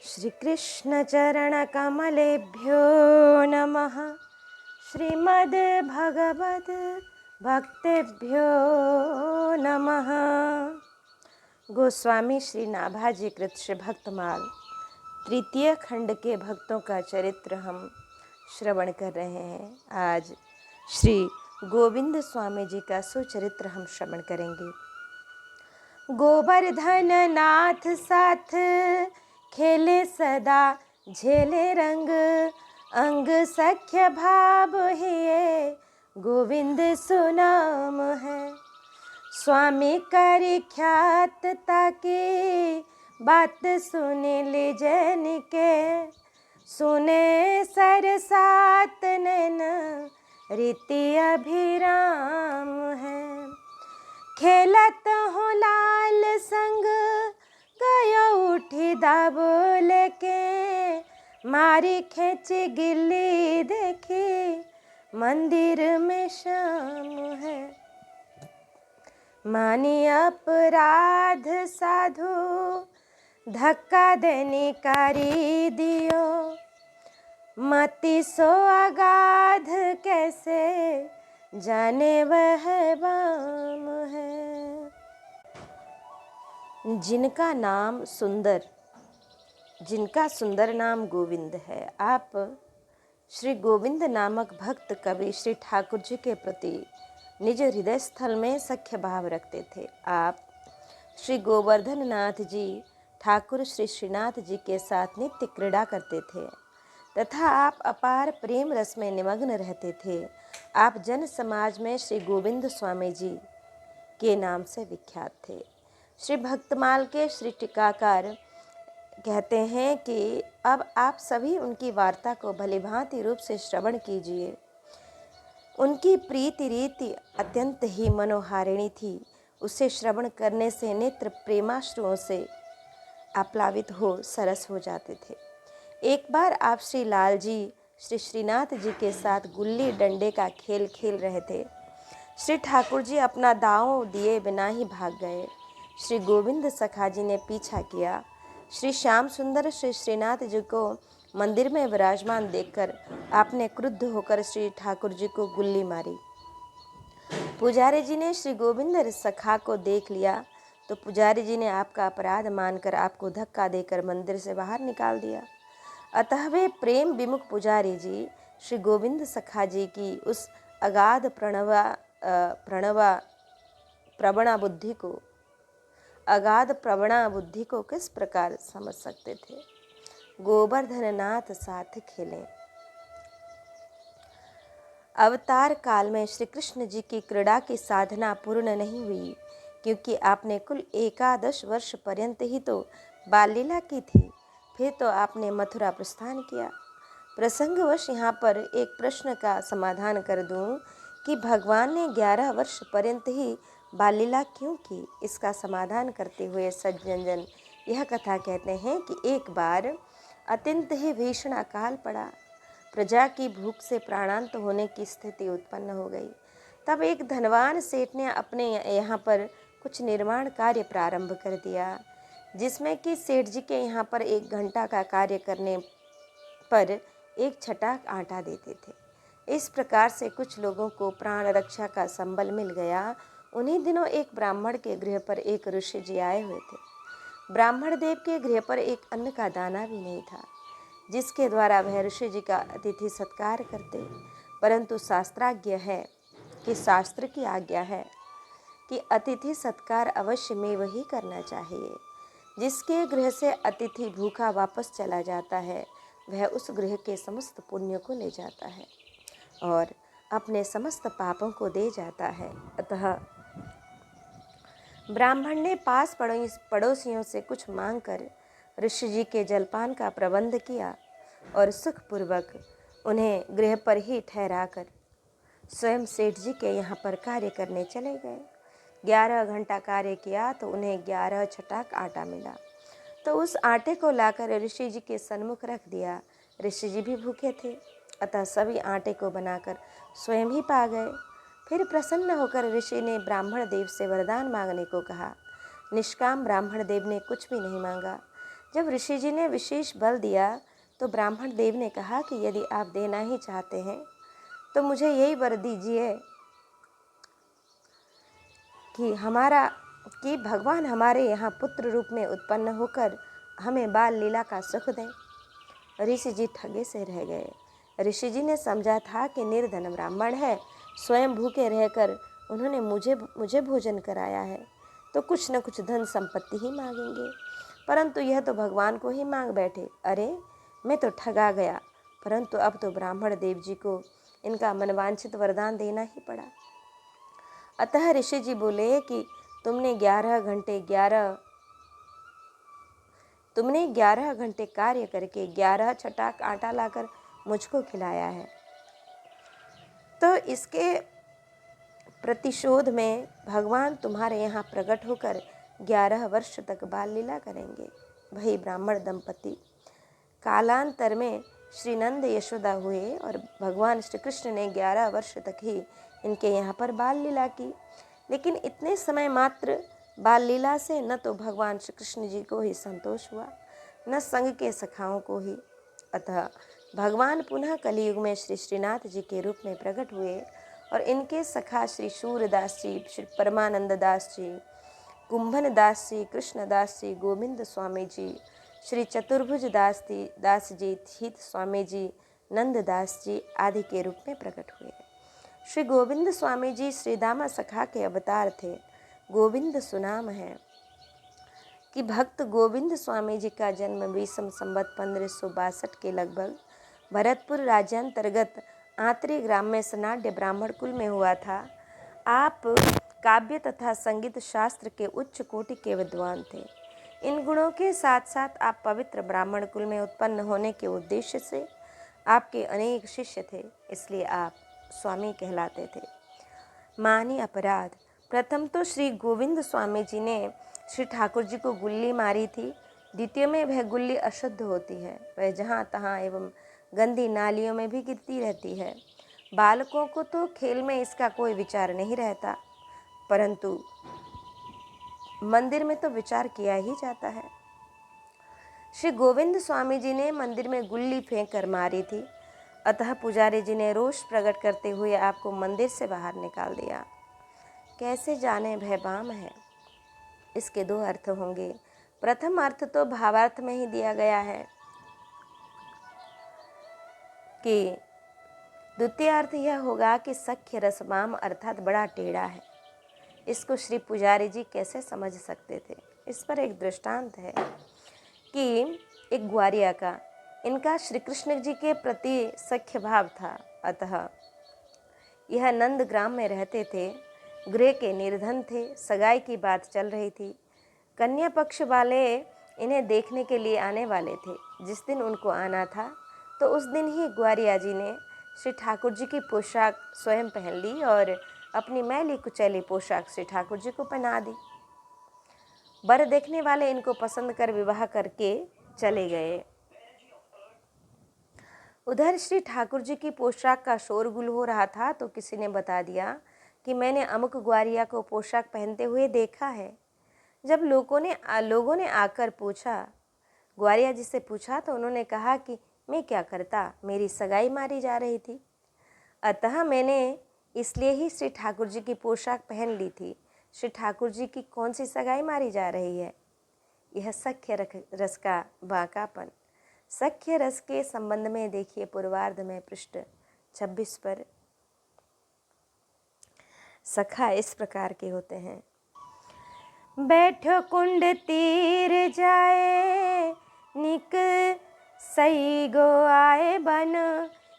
श्रीकृष्णचरणकमलेभ्यो नमः। श्रीमद्भगवद्भक्तेभ्यो नमः। गोस्वामी श्री नाभाजी कृत श्री भक्तमाल तृतीय खंड के भक्तों का चरित्र हम श्रवण कर रहे हैं। आज श्री गोविंद स्वामी जी का सुचरित्र हम श्रवण करेंगे। गोवर्धन नाथ साथ खेले सदा झेले रंग, अंग सख्य भाव हिये गोविंद सुनाम है। स्वामी करी ख्यात ताके बात सुने ले जन के, सुने सरसात नैन रीति अभिराम है। खेलत हो लाल संग गयो उठी दाबोल के, मारी खेची गिल्ली देखी मंदिर में शाम है। मानी अपराध साधु धक्का देने कारी दियो, मति सो अगाध कैसे जाने वह बाम है। जिनका नाम सुंदर, जिनका सुंदर नाम गोविंद है। आप श्री गोविंद नामक भक्त कवि श्री ठाकुर जी के प्रति निज हृदय स्थल में सख्य भाव रखते थे। आप श्री गोवर्धन नाथ जी ठाकुर श्री श्रीनाथ जी के साथ नित्य क्रीड़ा करते थे तथा आप अपार प्रेम रस में निमग्न रहते थे। आप जन समाज में श्री गोविंद स्वामी जी के नाम से विख्यात थे। श्री भक्तमाल के श्री टीकाकार कहते हैं कि अब आप सभी उनकी वार्ता को भलीभांति रूप से श्रवण कीजिए। उनकी प्रीति रीति अत्यंत ही मनोहारिणी थी। उसे श्रवण करने से नेत्र प्रेमाश्रुओं से आप्लावित हो सरस हो जाते थे। एक बार आप श्री लाल जी श्री श्रीनाथ जी के साथ गुल्ली डंडे का खेल खेल रहे थे। श्री ठाकुर जी अपना दांव दिए बिना ही भाग गए। श्री गोविंद सखा जी ने पीछा किया। श्री श्याम सुंदर श्री श्रीनाथ जी को मंदिर में विराजमान देखकर आपने क्रुद्ध होकर श्री ठाकुर जी को गुल्ली मारी। पुजारी जी ने श्री गोविंद सखा को देख लिया तो पुजारी जी ने आपका अपराध मानकर आपको धक्का देकर मंदिर से बाहर निकाल दिया। अतः वे प्रेम विमुख पुजारी जी श्री गोविंद सखा जी की उस अगाध प्रवणा बुद्धि को किस प्रकार समझ सकते थे। गोवर्धन नाथ साथ खेले। अवतार काल में श्री कृष्ण जी की क्रीड़ा की साधना पूर्ण नहीं हुई, क्योंकि आपने कुल 11 वर्ष पर्यंत ही तो बाल लीला की थी। फिर तो आपने मथुरा प्रस्थान किया। प्रसंगवश यहाँ पर एक प्रश्न का समाधान कर दूं कि भगवान ने 11 वर्ष पर्यंत ही बाल लीला क्यों की। इसका समाधान करते हुए सज्जन जन यह कथा कहते हैं कि एक बार अत्यंत ही भीषण अकाल पड़ा। प्रजा की भूख से प्राणांत होने की स्थिति उत्पन्न हो गई। तब एक धनवान सेठ ने अपने यहाँ पर कुछ निर्माण कार्य प्रारंभ कर दिया, जिसमें कि सेठ जी के यहाँ पर 1 घंटा का कार्य करने पर 1 छटाक आटा देते थे। इस प्रकार से कुछ लोगों को प्राण रक्षा का संबल मिल गया। उन्हीं दिनों एक ब्राह्मण के गृह पर एक ऋषि जी आए हुए थे। ब्राह्मण देव के गृह पर एक अन्न का दाना भी नहीं था, जिसके द्वारा वह ऋषि जी का अतिथि सत्कार करते। परंतु शास्त्र की आज्ञा है कि अतिथि सत्कार अवश्य में वही करना चाहिए। जिसके गृह से अतिथि भूखा वापस चला जाता है, वह उस गृह के समस्त पुण्य को ले जाता है और अपने समस्त पापों को दे जाता है। अतः ब्राह्मण ने पास पड़ोसियों से कुछ मांगकर ऋषि जी के जलपान का प्रबंध किया और सुखपूर्वक उन्हें गृह पर ही ठहराकर स्वयं सेठ जी के यहाँ पर कार्य करने चले गए। 11 घंटा कार्य किया तो उन्हें 11 छटाक आटा मिला, तो उस आटे को लाकर ऋषि जी के सन्मुख रख दिया। ऋषि जी भी भूखे थे, अतः सभी आटे को बनाकर स्वयं ही पा गए। फिर प्रसन्न होकर ऋषि ने ब्राह्मण देव से वरदान मांगने को कहा। निष्काम ब्राह्मण देव ने कुछ भी नहीं मांगा। जब ऋषि जी ने विशेष बल दिया तो ब्राह्मण देव ने कहा कि यदि आप देना ही चाहते हैं तो मुझे यही वर दीजिए कि भगवान हमारे यहाँ पुत्र रूप में उत्पन्न होकर हमें बाल लीला का सुख दें। ऋषि जी ठगे से रह गए। ऋषि जी ने समझा था कि निर्धन ब्राह्मण है, स्वयं भूखे रहकर उन्होंने मुझे भोजन कराया है तो कुछ न कुछ धन संपत्ति ही मांगेंगे, परंतु यह तो भगवान को ही मांग बैठे। अरे मैं तो ठगा गया, परंतु अब तो ब्राह्मण देव जी को इनका मनवांछित वरदान देना ही पड़ा। अतः ऋषि जी बोले कि तुमने 11 घंटे कार्य करके 11 छटाक आटा लाकर मुझको खिलाया है, तो इसके प्रतिशोध में भगवान तुम्हारे यहाँ प्रकट होकर 11 वर्ष तक बाल लीला करेंगे। वही ब्राह्मण दंपति कालांतर में श्री नंद यशोदा हुए और भगवान श्री कृष्ण ने 11 वर्ष तक ही इनके यहाँ पर बाल लीला की। लेकिन इतने समय मात्र बाल लीला से न तो भगवान श्री कृष्ण जी को ही संतोष हुआ, न संग के सखाओं को ही। अतः भगवान पुनः कलयुग में श्री श्रीनाथ जी के रूप में प्रकट हुए और इनके सखा श्री सूरदास जी, श्री परमानंद दास जी, कुंभन दास जी, कृष्णदास जी, गोविंद स्वामी जी, श्री चतुर्भुज दास जी, थीत स्वामी जी, नंददास जी आदि के रूप में प्रकट हुए। श्री गोविंद स्वामी जी श्री दामा सखा के अवतार थे। गोविंद सुनाम है कि भक्त गोविंद स्वामी जी का जन्म बीसम संवत 1562 के लगभग भरतपुर राज्यांतर्गत आंतरी ग्राम में सनाड्य ब्राह्मण कुल में हुआ था। आप काव्य तथा संगीत शास्त्र के उच्च कोटि के विद्वान थे। इन गुणों के साथ साथ आप पवित्र ब्राह्मण कुल में उत्पन्न होने के उद्देश्य से आपके अनेक शिष्य थे, इसलिए आप स्वामी कहलाते थे। मानी अपराध। प्रथम तो श्री गोविंद स्वामी जी ने श्री ठाकुर जी को गुल्ली मारी थी। द्वितीय में वह गुल्ली अशुद्ध होती है, वह जहाँ तहाँ एवं गंदी नालियों में भी गिरती रहती है। बालकों को तो खेल में इसका कोई विचार नहीं रहता, परंतु मंदिर में तो विचार किया ही जाता है। श्री गोविंद स्वामी जी ने मंदिर में गुल्ली फेंक कर मारी थी, अतः पुजारी जी ने रोष प्रकट करते हुए आपको मंदिर से बाहर निकाल दिया। कैसे जाने भयबाम है। इसके दो अर्थ होंगे। प्रथम अर्थ तो भावार्थ में ही दिया गया है कि द्वितीय अर्थ यह होगा कि सख्य रसबाम अर्थात बड़ा टेढ़ा है। इसको श्री पुजारी जी कैसे समझ सकते थे। इस पर एक दृष्टांत है कि एक ग्वारिया का, इनका श्री कृष्ण जी के प्रति सख्य भाव था। अतः यह नंद ग्राम में रहते थे, गृह के निर्धन थे, सगाई की बात चल रही थी। कन्या पक्ष वाले इन्हें देखने के लिए आने वाले थे। जिस दिन उनको आना था तो उस दिन ही ग्वारिया जी ने श्री ठाकुर जी की पोशाक स्वयं पहन ली और अपनी मैली कुचैली पोशाक श्री ठाकुर जी को पहना दी। वर देखने वाले इनको पसंद कर विवाह करके चले गए। उधर श्री ठाकुर जी की पोशाक का शोरगुल हो रहा था तो किसी ने बता दिया कि मैंने अमुक ग्वारिया को पोशाक पहनते हुए देखा है। जब लोगों ने आकर पूछा, ग्वारिया जी से पूछा, तो उन्होंने कहा कि मैं क्या करता, मेरी सगाई मारी जा रही थी, अतः मैंने इसलिए ही श्री ठाकुर जी की पोशाक पहन ली थी। श्री ठाकुर जी की कौन सी सगाई मारी जा रही है। यह सख्य रस का बांकापन। सख्य रस के संबंध में देखिए पूर्वार्ध में पृष्ठ 26 पर। सखा इस प्रकार के होते हैं। बैठो कुंड तीर जाए, निक सही गो आए बन,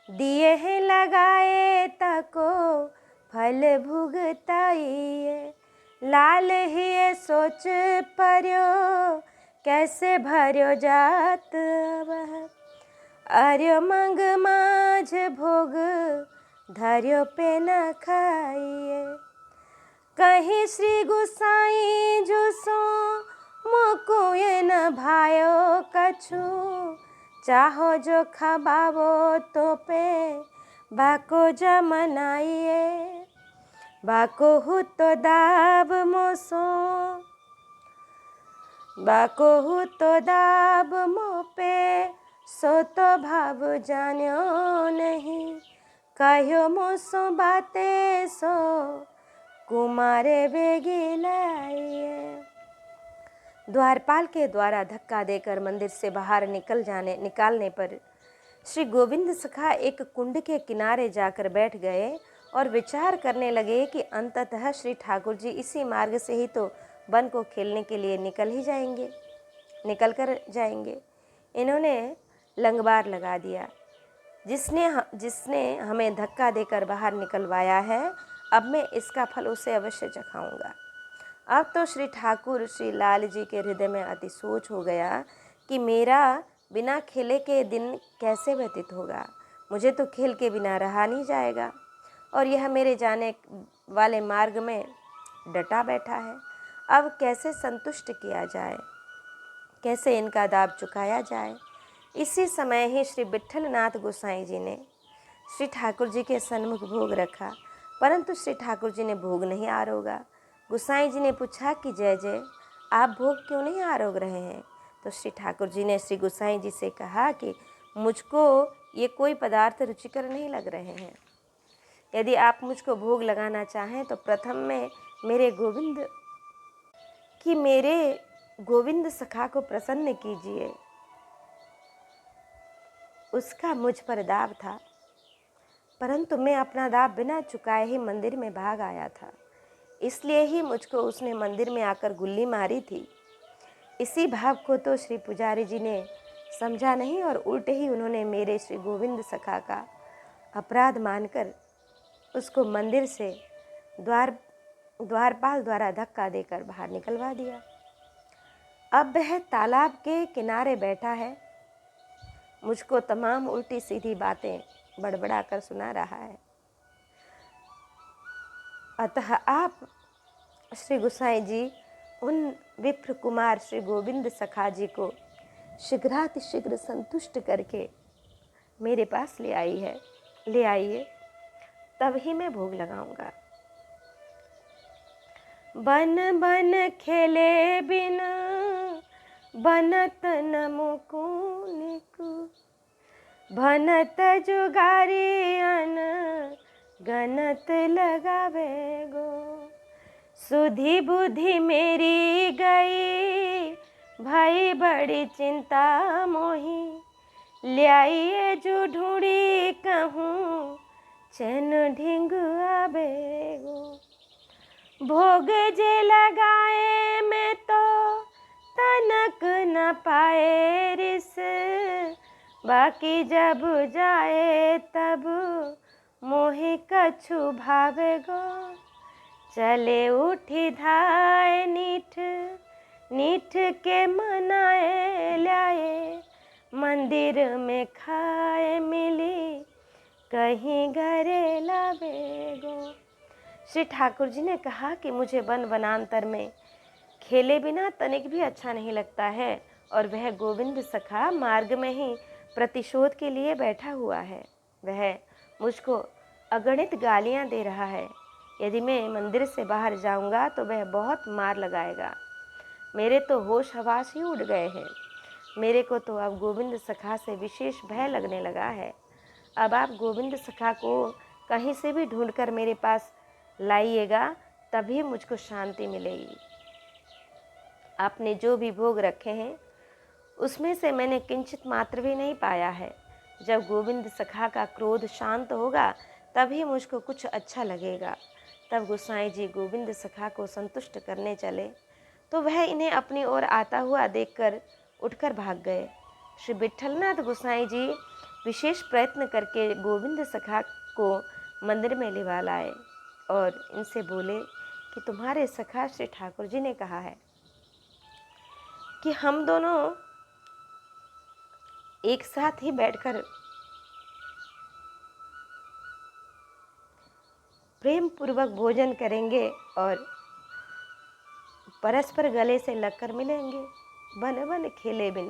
दिए हैं लगाए तको फल भुगताइए। लाल ही सोच पर्यो, कैसे भर्यो जात वह, अर्यो मंग माझ भोग, धर्यो पे न खाइए। कहीं श्री गुसाई जुसो, मोको ये न भायो कछु, चाहो जो खबावो तो पे, बाको जमनाइए। बाको हु तो दाव मोसो, बाकोहु तो दाब मोपे सो तो भाव जान्यो नहीं, कहो मोसो बाते सो कुमारे बेगी लाइए। द्वारपाल के द्वारा धक्का देकर मंदिर से बाहर निकालने पर श्री गोविंद सखा एक कुंड के किनारे जाकर बैठ गए और विचार करने लगे कि अंततः श्री ठाकुर जी इसी मार्ग से ही तो वन को खेलने के लिए निकल कर जाएंगे। इन्होंने लंगबार लगा दिया, जिसने हमें धक्का देकर बाहर निकलवाया है, अब मैं इसका फल उसे अवश्य चखाऊंगा। अब तो श्री ठाकुर श्री लाल जी के हृदय में अति सोच हो गया कि मेरा बिना खेले के दिन कैसे व्यतीत होगा। मुझे तो खेल के बिना रहा नहीं जाएगा और यह मेरे जाने वाले मार्ग में डटा बैठा है। अब कैसे संतुष्ट किया जाए, कैसे इनका दाब चुकाया जाए। इसी समय ही श्री विट्ठलनाथ गोसाई जी ने श्री ठाकुर जी के सन्मुख भोग रखा, परंतु श्री ठाकुर जी ने भोग नहीं आरोगा। गोसाई जी ने पूछा कि जय जय, आप भोग क्यों नहीं आरोग रहे हैं? तो श्री ठाकुर जी ने श्री गोसाई जी से कहा कि मुझको ये कोई पदार्थ रुचिकर नहीं लग रहे हैं। यदि आप मुझको भोग लगाना चाहें तो प्रथम में मेरे गोविंद सखा को प्रसन्न कीजिए। उसका मुझ पर दाब था, परंतु मैं अपना दाब बिना चुकाए ही मंदिर में भाग आया था, इसलिए ही मुझको उसने मंदिर में आकर गुल्ली मारी थी। इसी भाव को तो श्री पुजारी जी ने समझा नहीं और उल्टे ही उन्होंने मेरे श्री गोविंद सखा का अपराध मानकर उसको मंदिर से द्वारपाल द्वारा धक्का देकर बाहर निकलवा दिया। अब वह तालाब के किनारे बैठा है, मुझको तमाम उल्टी सीधी बातें बड़बड़ा कर सुना रहा है। अतः आप श्री गोसाई जी उन विप्र कुमार श्री गोविंद सखा जी को शीघ्रातिशीघ्र संतुष्ट करके मेरे पास ले आइए, तब ही मैं भोग लगाऊंगा। बन बन खेले बिना बनत न मुकुनिकु, भनत जुगारियन गनत लगावे गो। सुधि बुद्धि मेरी गई भाई बड़ी चिंता मोही, ल्याइए जो ढूंढी कहूँ चैन ढिंग आवे गो। भोग जे लगाए मैं तो तनक न पाए रिस, बाकी जब जाए तब मोहि कछु भावे गो। चले उठी धाय नीठ के मनाए लाए, मंदिर में खाए मिली कहीं घरे लावे गो। श्री ठाकुर जी ने कहा कि मुझे वन वनांतर में खेले बिना तनिक भी अच्छा नहीं लगता है और वह गोविंद सखा मार्ग में ही प्रतिशोध के लिए बैठा हुआ है। वह मुझको अगणित गालियां दे रहा है। यदि मैं मंदिर से बाहर जाऊंगा तो वह बहुत मार लगाएगा। मेरे तो होश हवास ही उड़ गए हैं। मेरे को तो अब गोविंद सखा से विशेष भय लगने लगा है। अब आप गोविंद सखा को कहीं से भी ढूंढकर मेरे पास लाइएगा, तभी मुझको शांति मिलेगी। आपने जो भी भोग रखे हैं उसमें से मैंने किंचित मात्र भी नहीं पाया है। जब गोविंद सखा का क्रोध शांत होगा तभी मुझको कुछ अच्छा लगेगा। तब गोसाई जी गोविंद सखा को संतुष्ट करने चले तो वह इन्हें अपनी ओर आता हुआ देखकर उठकर भाग गए। श्री विट्ठलनाथ गोसाई जी विशेष प्रयत्न करके गोविंद सखा को मंदिर में लिवा लाए और इनसे बोले कि तुम्हारे सखा श्री ठाकुर जी ने कहा है कि हम दोनों एक साथ ही बैठकर प्रेम पूर्वक भोजन करेंगे और परस्पर गले से लगकर मिलेंगे, बन बन खेले बिन।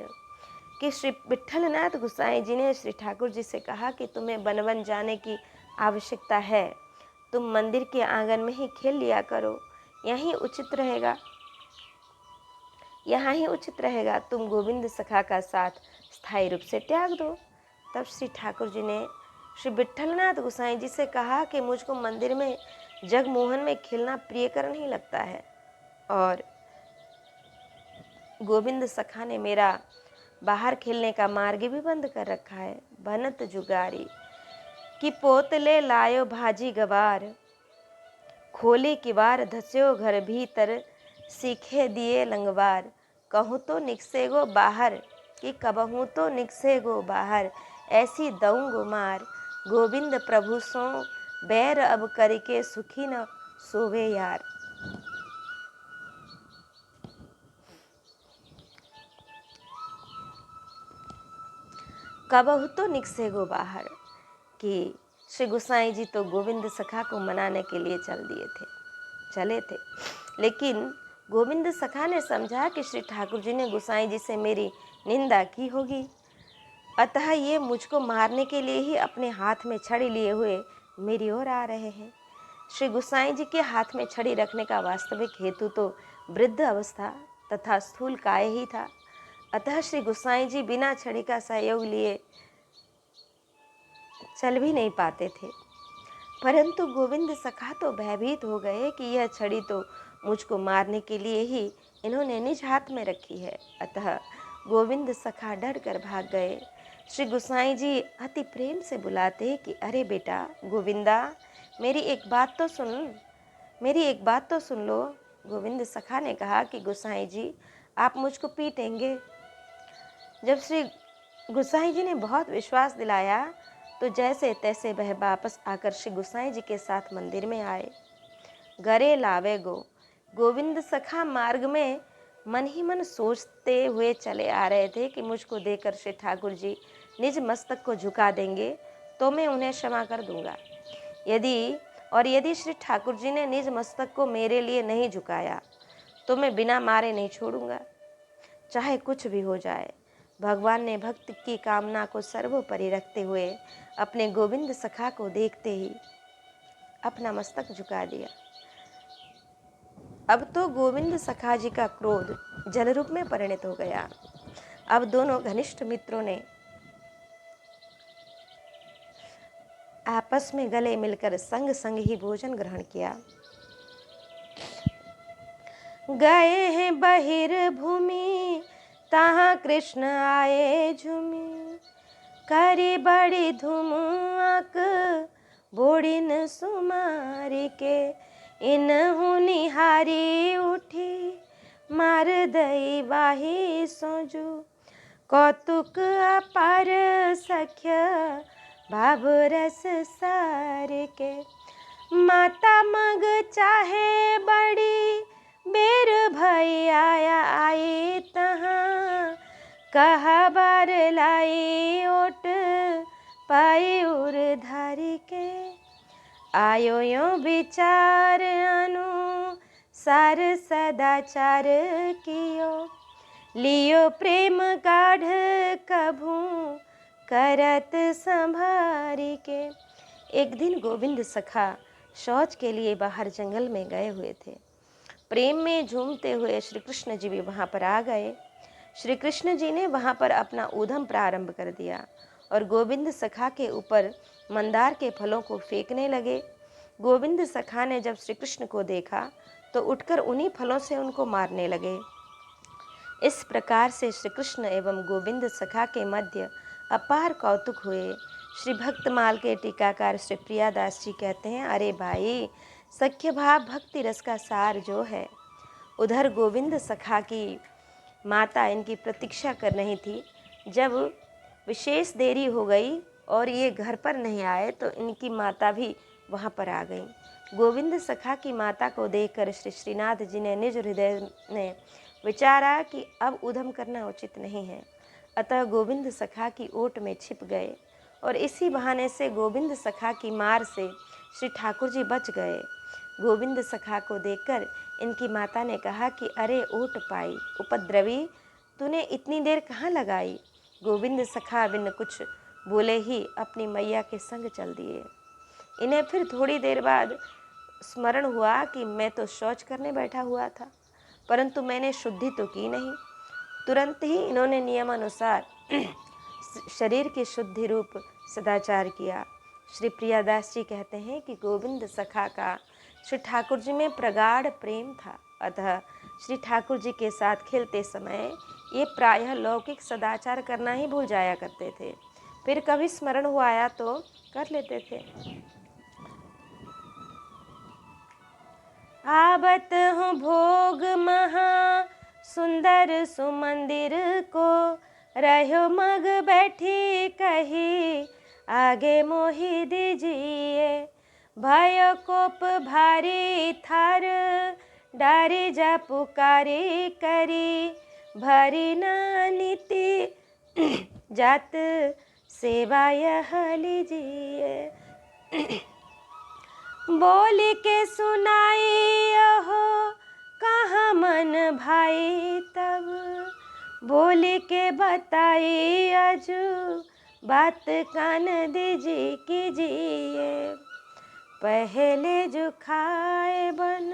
कि श्री विट्ठलनाथ गोसाई जी ने श्री ठाकुर जी से कहा कि तुम्हें वन वन जाने की आवश्यकता है, तुम मंदिर के आंगन में ही खेल लिया करो, यही उचित रहेगा। यहाँ ही उचित रहेगा, तुम गोविंद सखा का साथ स्थायी रूप से त्याग दो। तब श्री ठाकुर जी ने श्री विट्ठलनाथ गोसाई जी से कहा कि मुझको मंदिर में जगमोहन में खेलना प्रियकर नहीं लगता है, और गोविंद सखा ने मेरा बाहर खेलने का मार्ग भी बंद कर रखा है। बनत जुगारी कि पोतले लायो भाजी गवार, खोले किवार धस्यो घर भीतर, सीखे दिए लंगवार, कहूँ तो निकसे गो बाहर कि कबहूँ तो निकसे गो बाहर, ऐसी दऊँ मार, गोविंद प्रभु सो बैर अब करके सुखी न सोवे यार। कबहू तो निकसे गो बाहर कि श्री गोसाई जी तो गोविंद सखा को मनाने के लिए चले थे, लेकिन गोविंद सखा ने समझा कि श्री ठाकुर जी ने गोसाई जी से मेरी निंदा की होगी, अतः ये मुझको मारने के लिए ही अपने हाथ में छड़ी लिए हुए मेरी ओर आ रहे हैं। श्री गोसाई जी के हाथ में छड़ी रखने का वास्तविक हेतु तो वृद्ध अवस्था तथा स्थूल काय ही था, अतः श्री गोसाई जी बिना छड़ी का सहयोग लिए चल भी नहीं पाते थे। परंतु गोविंद सखा तो भयभीत हो गए कि यह छड़ी तो मुझको मारने के लिए ही इन्होंने निज हाथ में रखी है, अतः गोविंद सखा डर कर भाग गए। श्री गोसाई जी अति प्रेम से बुलाते कि अरे बेटा गोविंदा, मेरी एक बात तो सुन लो। गोविंद सखा ने कहा कि गोसाई जी आप मुझको पीटेंगे। जब श्री गोसाई जी ने बहुत विश्वास दिलाया तो जैसे तैसे वह वापस आकर श्री गोसाई जी के साथ मंदिर में आए। गरे लावे गोविंद सखा मार्ग में मन ही मन सोचते हुए चले आ रहे थे कि मुझको देखकर श्री ठाकुर जी निज मस्तक को झुका देंगे तो मैं उन्हें क्षमा कर दूंगा, यदि श्री ठाकुर जी ने निज मस्तक को मेरे लिए नहीं झुकाया तो मैं बिना मारे नहीं छोड़ूंगा, चाहे कुछ भी हो जाए। भगवान ने भक्त की कामना को सर्वोपरि रखते हुए अपने गोविंद सखा को देखते ही अपना मस्तक झुका दिया। अब तो गोविंद सखा जी का क्रोध जल रूप में परिणत हो गया। अब दोनों घनिष्ठ मित्रों ने आपस में गले मिलकर संग संग ही भोजन ग्रहण किया। गए हैं बहिर्भूमि तहाँ कृष्ण आए झूमी, करी बड़ी धूमक बोड़िन सुमारी के, इनहु निहारी उठी मार दई बाही सोजू, कौतुक अपार सख्य भाव रस सार के, माता मग चाहे बड़ी बेर भई आया आई तहाँ, कहा बार लाई ओट पाई उर धारी के, आयो यो विचार अनु सार सदाचार कियो, लियो प्रेम गाढ़ कभू करत संभारी के। एक दिन गोविंद सखा शौच के लिए बाहर जंगल में गए हुए थे। प्रेम में झूमते हुए श्री कृष्ण जी भी वहाँ पर आ गए। श्री कृष्ण जी ने वहाँ पर अपना ऊधम प्रारंभ कर दिया और गोविंद सखा के ऊपर मंदार के फलों को फेंकने लगे। गोविंद सखा ने जब श्री कृष्ण को देखा तो उठकर उन्हीं फलों से उनको मारने लगे। इस प्रकार से श्री कृष्ण एवं गोविंद सखा के मध्य अपार कौतुक हुए। श्री भक्तमाल के टीकाकार श्री प्रियादास जी कहते हैं, अरे भाई, सख्य भाव भक्ति रस का सार जो है। उधर गोविंद सखा की माता इनकी प्रतीक्षा कर रही थी। जब विशेष देरी हो गई और ये घर पर नहीं आए तो इनकी माता भी वहाँ पर आ गई। गोविंद सखा की माता को देखकर श्री श्रीनाथ जी ने निज हृदय में विचारा कि अब उधम करना उचित नहीं है, अतः गोविंद सखा की ओट में छिप गए और इसी बहाने से गोविंद सखा की मार से श्री ठाकुर जी बच गए। गोविंद सखा को देखकर इनकी माता ने कहा कि अरे ओट पाई उपद्रवी, तूने इतनी देर कहाँ लगाई। गोविंद सखा बिन कुछ बोले ही अपनी मैया के संग चल दिए। इन्हें फिर थोड़ी देर बाद स्मरण हुआ कि मैं तो शौच करने बैठा हुआ था। परंतु मैंने शुद्धि तो की नहीं। तुरंत ही इन्होंने नियमानुसार शरीर की शुद्धि रूप सदाचार किया। श्री प्रियादास जी कहते हैं कि गोविंद सखा का श्री ठाकुर जी में प्रगाढ़ प्रेम था, अतः श्री ठाकुर जी के साथ खेलते समय ये प्रायः लौकिक सदाचार करना ही भूल जाया करते थे, फिर कभी स्मरण हुआ आया तो कर लेते थे। आवत हूँ भोग महा सुंदर सुमंदिर को, रहो मग बैठी कही आगे मोहि दीजिए। भयो कोप भारी थार डारी जा पुकारी करी, भरी ना नीति जात सेवा यह लीजिए। बोली के सुनाई हो कहाँ मन भाई तब, बोली के बताई अजू बात कान दीजिए कीजिए। पहले जो खाए बन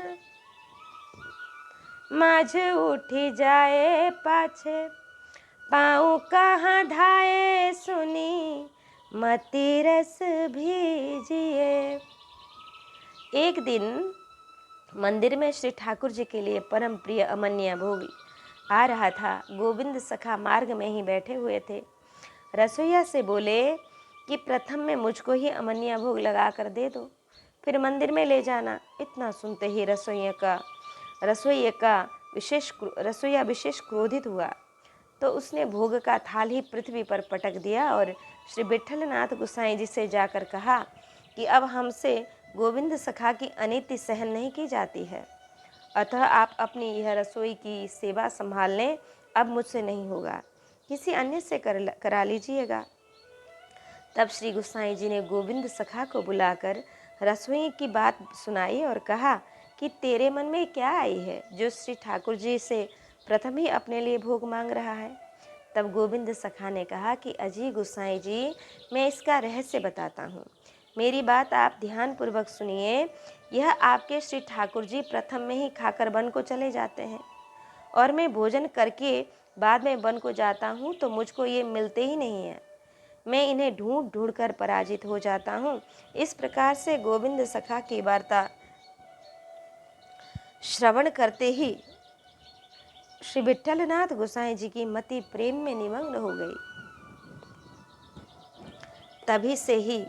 माझ उठी जाए पाछे, पाँव कहाँ धाए सुनी मती रस भीजिए। एक दिन मंदिर में श्री ठाकुर जी के लिए परम प्रिय अमन्या भोग आ रहा था। गोविंद सखा मार्ग में ही बैठे हुए थे। रसोइया से बोले कि प्रथम में मुझको ही अमन्या भोग लगा कर दे दो, फिर मंदिर में ले जाना। इतना सुनते ही रसोइया विशेष क्रोधित हुआ, तो उसने भोग का थाल ही पृथ्वी पर पटक दिया और श्री विट्ठलनाथ गोसाई जी से जाकर कहा कि अब हमसे गोविंद सखा की अनीति सहन नहीं की जाती है, अतः आप अपनी यह रसोई की सेवा संभाल लें, अब मुझसे नहीं होगा, किसी अन्य से करा लीजिएगा। तब श्री गोसाई जी ने गोविंद सखा को बुलाकर रसोई की बात सुनाई और कहा कि तेरे मन में क्या आई है जो श्री ठाकुर जी से प्रथम ही अपने लिए भोग मांग रहा है। तब गोविंद सखा ने कहा कि अजी गोसाई जी, मैं इसका रहस्य बताता हूँ, मेरी बात आप ध्यानपूर्वक सुनिए। यह आपके श्री ठाकुर जी प्रथम में ही खाकर वन को चले जाते हैं और मैं भोजन करके बाद में वन को जाता हूँ तो मुझको ये मिलते ही नहीं हैं। मैं इन्हें ढूंढ ढूंढ कर पराजित हो जाता हूँ। इस प्रकार से गोविंद सखा की वार्ता श्रवण करते ही श्री विट्ठलनाथ गोसाई जी की मति प्रेम में निमग्न हो गई। तभी से ही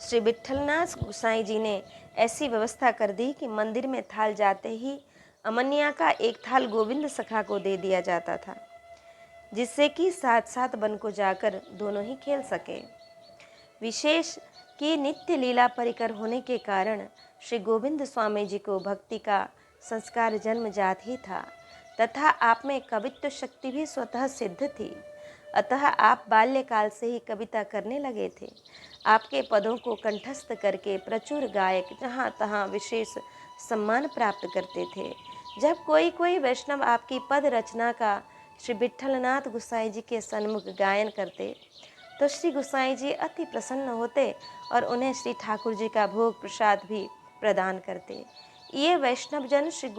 श्री विट्ठलनाथ गोसाई जी ने ऐसी व्यवस्था कर दी कि मंदिर में थाल जाते ही अमन्या का एक थाल गोविंद सखा को दे दिया जाता था, जिससे कि साथ साथ वन को जाकर दोनों ही खेल सके। विशेष कि नित्य लीला परिकर होने के कारण श्री गोविंद स्वामी जी को भक्ति का संस्कार जन्मजात ही था तथा आप में कवित्व शक्ति भी स्वतः सिद्ध थी, अतः आप बाल्यकाल से ही कविता करने लगे थे। आपके पदों को कंठस्थ करके प्रचुर गायक जहाँ तहाँ विशेष सम्मान प्राप्त करते थे। जब कोई कोई वैष्णव आपकी पद रचना का श्री विट्ठलनाथ गोसाई जी के सन्मुख गायन करते तो श्री गोसाई जी अति प्रसन्न होते और उन्हें श्री ठाकुर जी का भोग प्रसाद भी प्रदान करते। ये वैष्णव जन श्री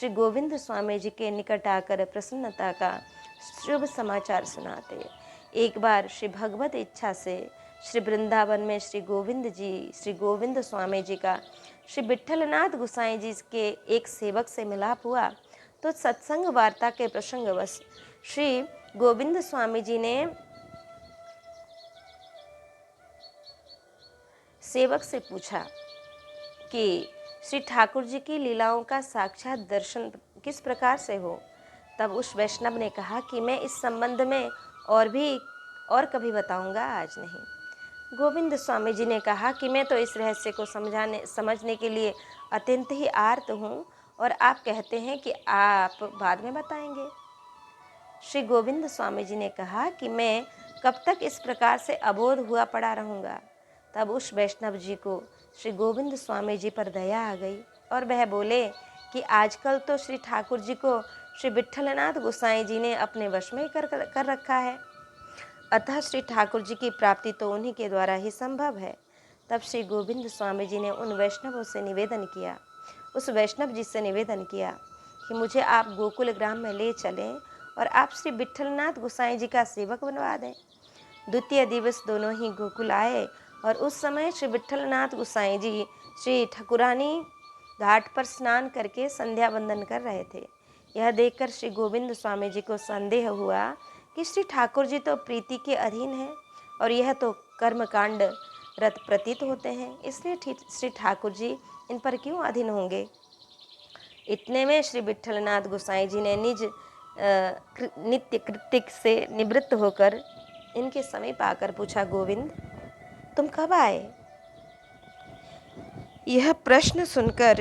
गोविंद स्वामी जी के निकट आकर प्रसन्नता का शुभ समाचार सुनाते। एक बार श्री भगवत इच्छा से श्री वृंदावन में श्री गोविंद स्वामी जी का श्री विट्ठलनाथ गोसाई जी के एक सेवक से मिलाप हुआ तो सत्संग वार्ता के प्रसंगवश श्री गोविंद स्वामी जी ने सेवक से पूछा कि श्री ठाकुर जी की लीलाओं का साक्षात दर्शन किस प्रकार से हो। तब उस वैष्णव ने कहा कि मैं इस संबंध में और कभी बताऊंगा, आज नहीं। गोविंद स्वामी जी ने कहा कि मैं तो इस रहस्य को समझने के लिए अत्यंत ही आर्त हूँ और आप कहते हैं कि आप बाद में बताएंगे। श्री गोविंद स्वामी जी ने कहा कि मैं कब तक इस प्रकार से अबोध हुआ पड़ा रहूँगा। तब उस वैष्णव जी को श्री गोविंद स्वामी जी पर दया आ गई और वह बोले कि आजकल तो श्री ठाकुर जी को श्री विट्ठलनाथ गोसाई जी ने अपने वश में कर रखा है, अतः श्री ठाकुर जी की प्राप्ति तो उन्हीं के द्वारा ही संभव है। तब श्री गोविंद स्वामी जी ने उन वैष्णवों से निवेदन किया उस वैष्णव जी से निवेदन किया कि मुझे आप गोकुल ग्राम में ले चलें और आप श्री विट्ठलनाथ गोसाई जी का सेवक बनवा दें। द्वितीय दिवस दोनों ही गोकुल आए और उस समय श्री विट्ठलनाथ गोसाई जी श्री ठाकुरानी घाट पर स्नान करके संध्या वंदन कर रहे थे। यह देखकर श्री गोविंद स्वामी जी को संदेह हुआ कि श्री ठाकुर जी तो प्रीति के अधीन हैं और यह तो कर्मकांड रत प्रतीत होते हैं, इसलिए श्री ठाकुर जी इन पर क्यों अधीन होंगे। इतने में श्री विट्ठलनाथ गोसाई जी ने निज नित्य कृत्य से निवृत्त होकर इनके समीप आकर पूछा, गोविंद तुम कब आए। यह प्रश्न सुनकर,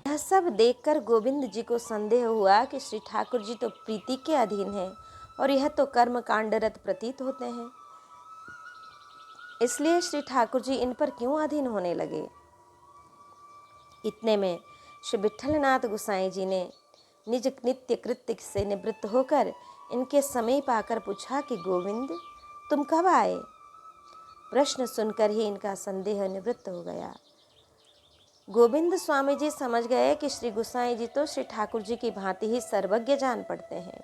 यह सब देखकर गोविंद जी को संदेह हुआ कि श्री ठाकुर जी तो प्रीति के अधीन हैं और यह तो कर्म कांडरत प्रतीत होते हैं, इसलिए श्री ठाकुर जी इन पर क्यों अधीन होने लगे। इतने में श्री विट्ठलनाथ गोसाई जी ने निज नित्य कृत्य से निवृत्त होकर इनके समीप आकर पूछा कि गोविंद तुम कब आए। प्रश्न सुनकर ही इनका संदेह निवृत्त हो गया। गोविंद स्वामी जी समझ गए कि श्री गोसाई जी तो श्री ठाकुर जी की भांति ही सर्वज्ञ जान पड़ते हैं,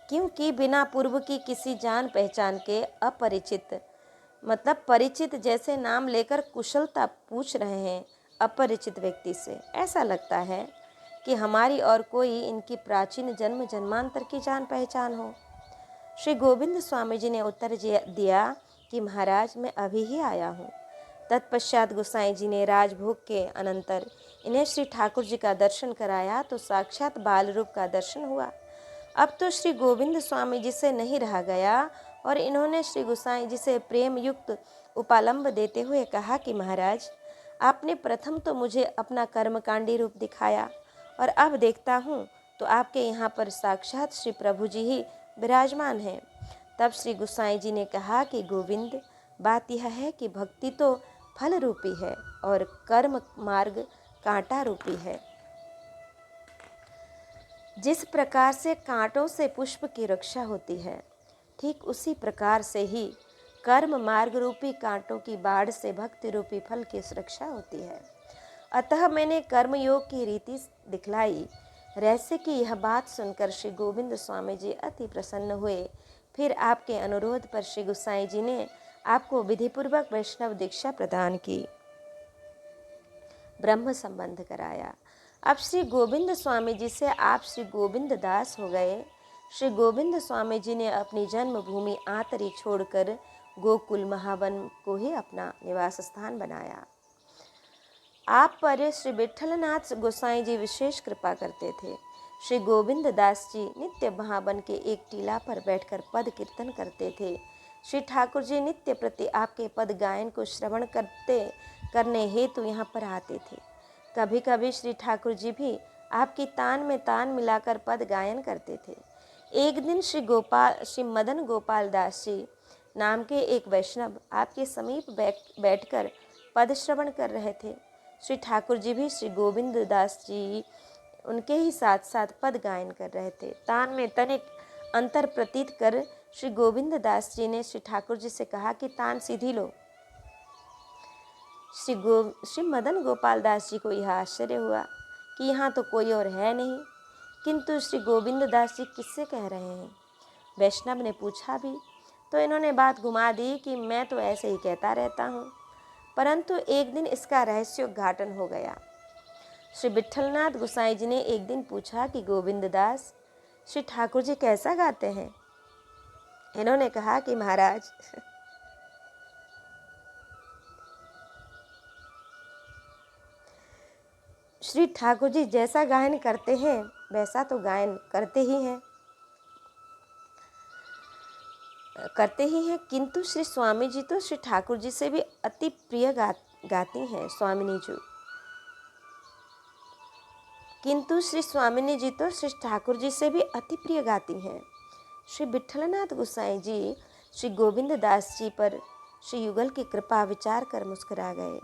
क्योंकि बिना पूर्व की किसी जान पहचान के अपरिचित मतलब परिचित जैसे नाम लेकर कुशलता पूछ रहे हैं अपरिचित व्यक्ति से। ऐसा लगता है कि हमारी और कोई इनकी प्राचीन जन्म जन्मांतर की जान पहचान हो। श्री गोविंद स्वामी जी ने उत्तर दिया कि महाराज मैं अभी ही आया हूँ। तत्पश्चात गोसाई जी ने राजभोग के अनंतर इन्हें श्री ठाकुर जी का दर्शन कराया तो साक्षात बाल रूप का दर्शन हुआ। अब तो श्री गोविंद स्वामी जी से नहीं रहा गया और इन्होंने श्री गोसाई जी से प्रेम युक्त उपालंब देते हुए कहा कि महाराज आपने प्रथम तो मुझे अपना कर्मकांडी रूप दिखाया और अब देखता हूँ तो आपके यहाँ पर साक्षात श्री प्रभु जी ही विराजमान हैं। तब श्री गोसाई जी ने कहा कि गोविंद बात यह है कि भक्ति तो फल रूपी है और कर्म मार्ग कांटा रूपी है। जिस प्रकार से कांटों से पुष्प की रक्षा होती है, ठीक उसी प्रकार से ही कर्म मार्ग रूपी कांटों की बाढ़ से भक्ति रूपी फल की सुरक्षा होती है। अतः मैंने कर्मयोग की रीति दिखलाई। रहस्य की यह बात सुनकर श्री गोविंद स्वामी जी अति प्रसन्न हुए। फिर आपके अनुरोध पर श्री गोसाई जी ने आपको विधिपूर्वक वैष्णव दीक्षा प्रदान की, ब्रह्म संबंध कराया। अब श्री गोविंद स्वामी जी से आप श्री गोविंद दास हो गए। श्री गोविंद स्वामी जी ने अपनी जन्मभूमि आतरी छोड़कर गोकुल महावन को ही अपना निवास स्थान बनाया। आप पर श्री विट्ठलनाथ गोसाई जी विशेष कृपा करते थे। श्री गोविंद दास जी नित्य महावन के एक टीला पर बैठकर पद कीर्तन करते थे। श्री ठाकुर जी नित्य प्रति आपके पद गायन को श्रवण करने हेतु यहाँ पर आते थे। कभी कभी श्री ठाकुर जी भी आपकी तान में तान मिलाकर पद गायन करते थे। एक दिन श्री मदन गोपाल दास जी नाम के एक वैष्णव आपके समीप बैठकर पद श्रवण कर रहे थे। श्री ठाकुर जी भी श्री गोविंद दास जी उनके ही साथ साथ पद गायन कर रहे थे। तान में तनिक अंतर प्रतीत कर श्री गोविंद दास जी ने श्री ठाकुर जी से कहा कि तान सीधी लो। श्री मदन गोपाल दास जी को यह आश्चर्य हुआ कि यहाँ तो कोई और है नहीं, किंतु श्री गोविंद दास जी किससे कह रहे हैं। वैष्णव ने पूछा भी तो इन्होंने बात घुमा दी कि मैं तो ऐसे ही कहता रहता हूँ, परंतु एक दिन इसका रहस्योद्घाटन हो गया। श्री विट्ठलनाथ गोसाई जी ने एक दिन पूछा कि गोविंद दास श्री ठाकुर जी कैसा गाते हैं। इन्होंने कहा कि महाराज श्री ठाकुर जी जैसा गायन करते हैं वैसा तो गायन करते ही हैं, किंतु श्री स्वामी जी तो श्री ठाकुर जी से भी अति प्रिय गाती हैं। किंतु श्री स्वामिनी जी तो श्री ठाकुर जी से भी अति प्रिय गाती हैं। श्री विट्ठलनाथ गोसाई जी श्री गोविंद दास जी पर श्री युगल की कृपा विचार कर मुस्कुरा गए।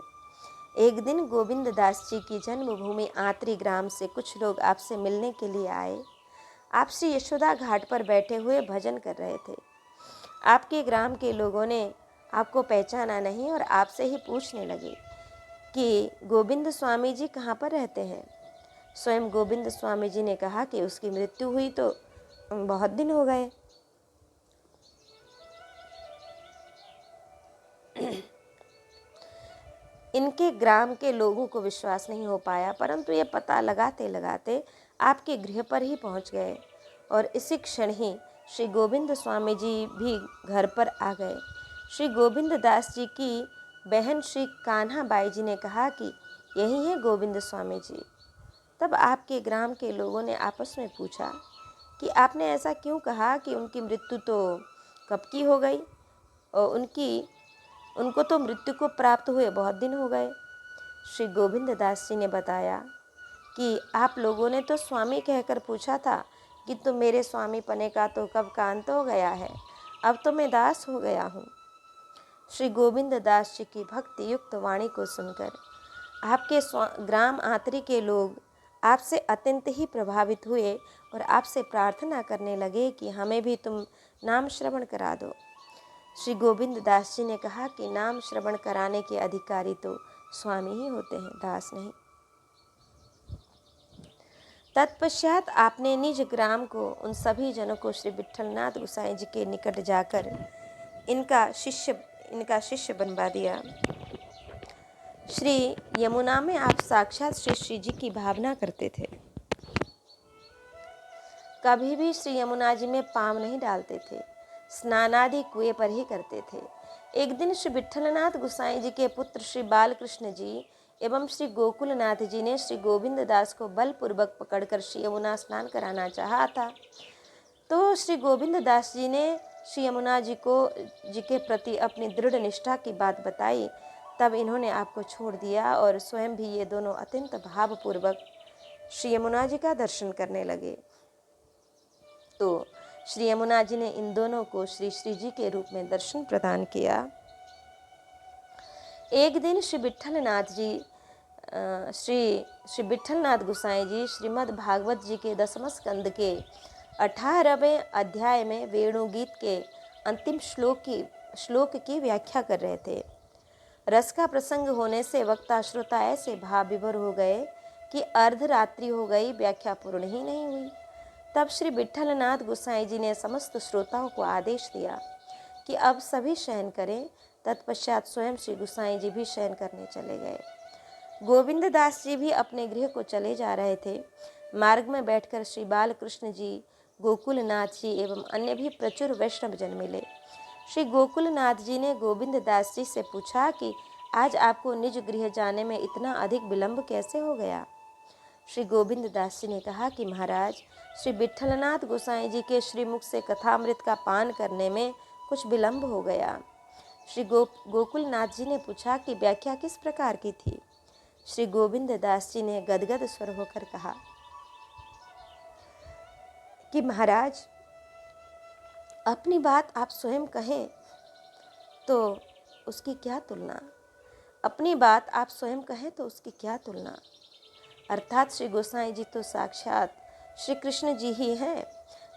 एक दिन गोविंद दास जी की जन्मभूमि आतरी ग्राम से कुछ लोग आपसे मिलने के लिए आए। आप श्री यशोदा घाट पर बैठे हुए भजन कर रहे थे। आपके ग्राम के लोगों ने आपको पहचाना नहीं और आपसे ही पूछने लगे कि गोविंद स्वामी जी कहाँ पर रहते हैं। स्वयं गोविंद स्वामी जी ने कहा कि उसकी मृत्यु हुई तो बहुत दिन हो गए। इनके ग्राम के लोगों को विश्वास नहीं हो पाया, परंतु ये पता लगाते लगाते आपके गृह पर ही पहुंच गए और इसी क्षण ही श्री गोविंद स्वामी जी भी घर पर आ गए। श्री गोविंद दास जी की बहन श्री कान्हा बाई जी ने कहा कि यही है गोविंद स्वामी जी। तब आपके ग्राम के लोगों ने आपस में पूछा कि आपने ऐसा क्यों कहा कि उनकी मृत्यु तो कब की हो गई और उनको तो मृत्यु को प्राप्त हुए बहुत दिन हो गए। श्री गोविंद दास जी ने बताया कि आप लोगों ने तो स्वामी कहकर पूछा था कि तुम मेरे स्वामी पने का तो कब का अंत हो गया है, अब तो मैं दास हो गया हूँ। श्री गोविंद दास जी की भक्ति युक्त वाणी को सुनकर आपके ग्राम आंतरी के लोग आपसे अत्यंत ही प्रभावित हुए और आपसे प्रार्थना करने लगे कि हमें भी तुम नाम श्रवण करा दो। श्री गोविंद दास जी ने कहा कि नाम श्रवण कराने के अधिकारी तो स्वामी ही होते हैं, दास नहीं। तत्पश्चात आपने निज ग्राम को उन सभी जनों को श्री विट्ठलनाथ गोसाई जी के निकट जाकर इनका शिष्य बनवा दिया। श्री यमुना में आप साक्षात श्री जी की भावना करते थे, कभी भी श्री यमुना जी में पाँव नहीं डालते थे, स्नानादि कुएं पर ही करते थे। एक दिन श्री विट्ठलनाथ गोसाई जी के पुत्र श्री बालकृष्ण जी एवं श्री गोकुलनाथ जी ने श्री गोविंद दास को बलपूर्वक पकड़कर श्री यमुना स्नान कराना चाहा था। तो श्री गोविंद दास जी ने श्री यमुना जी के प्रति अपनी दृढ़ निष्ठा की बात बताई। तब इन्होंने आपको छोड़ दिया और स्वयं भी ये दोनों अत्यंत भावपूर्वक श्री यमुना जी का दर्शन करने लगे। तो श्री यमुना जी ने इन दोनों को श्री जी के रूप में दर्शन प्रदान किया। एक दिन श्री विट्ठलनाथ गोसाई जी श्रीमद् भागवत जी के 10वें स्कंद के 18वें अध्याय में वेणुगीत के अंतिम श्लोक की व्याख्या कर रहे थे। रस का प्रसंग होने से वक्ता श्रोता ऐसे भाव विभोर हो गए कि अर्धरात्रि हो गई, व्याख्या पूर्ण ही नहीं हुई। तब श्री विट्ठलनाथ गोसाई जी ने समस्त श्रोताओं को आदेश दिया कि अब सभी शयन करें। तत्पश्चात स्वयं श्री गोसाई जी भी शयन करने चले गए। गोविंद दास जी भी अपने गृह को चले जा रहे थे। मार्ग में बैठकर श्री बालकृष्ण जी, गोकुलनाथ जी एवं अन्य भी प्रचुर वैष्णव जन मिले। श्री गोकुलनाथ जी ने गोविंद दास जी से पूछा कि आज आपको निज गृह जाने में इतना अधिक विलंब कैसे हो गया। श्री गोविंद दास जी ने कहा कि महाराज, श्री विट्ठलनाथ गोसाई जी के श्रीमुख से कथामृत का पान करने में कुछ विलंब हो गया। श्री गोकुलनाथ जी ने पूछा कि व्याख्या किस प्रकार की थी। श्री गोविंद दास जी ने गदगद स्वर होकर कहा कि महाराज, अपनी बात आप स्वयं कहें तो उसकी क्या तुलना, अपनी बात आप स्वयं कहें तो उसकी क्या तुलना। अर्थात श्री गोसाई जी तो साक्षात श्री कृष्ण जी ही हैं।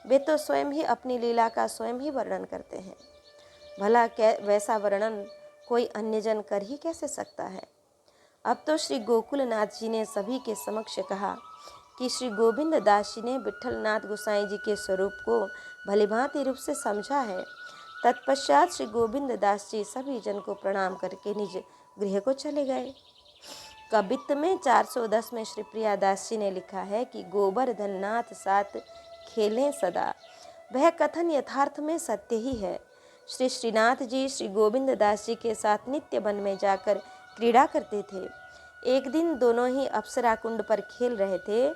वे तो स्वयं ही अपनी लीला का स्वयं ही वर्णन करते हैं। भला वैसा वर्णन कोई अन्य जन कर ही कैसे सकता है। अब तो श्री गोकुलनाथ जी ने सभी के समक्ष कहा कि श्री गोविंद दास जी ने विट्ठलनाथ गोसाई जी के स्वरूप को भलीभांति रूप से समझा है। तत्पश्चात श्री गोविंद दास जी सभी जन को प्रणाम करके निज गृह को चले गए। कवित्त में 410 में श्री प्रिया दास जी ने लिखा है कि गोवर्धन नाथ साथ खेलें सदा, वह कथन यथार्थ में सत्य ही है। श्री श्रीनाथ जी श्री गोविंद दास जी के साथ नित्य वन में जाकर क्रीड़ा करते थे। एक दिन दोनों ही अप्सरा कुंड पर खेल रहे थे।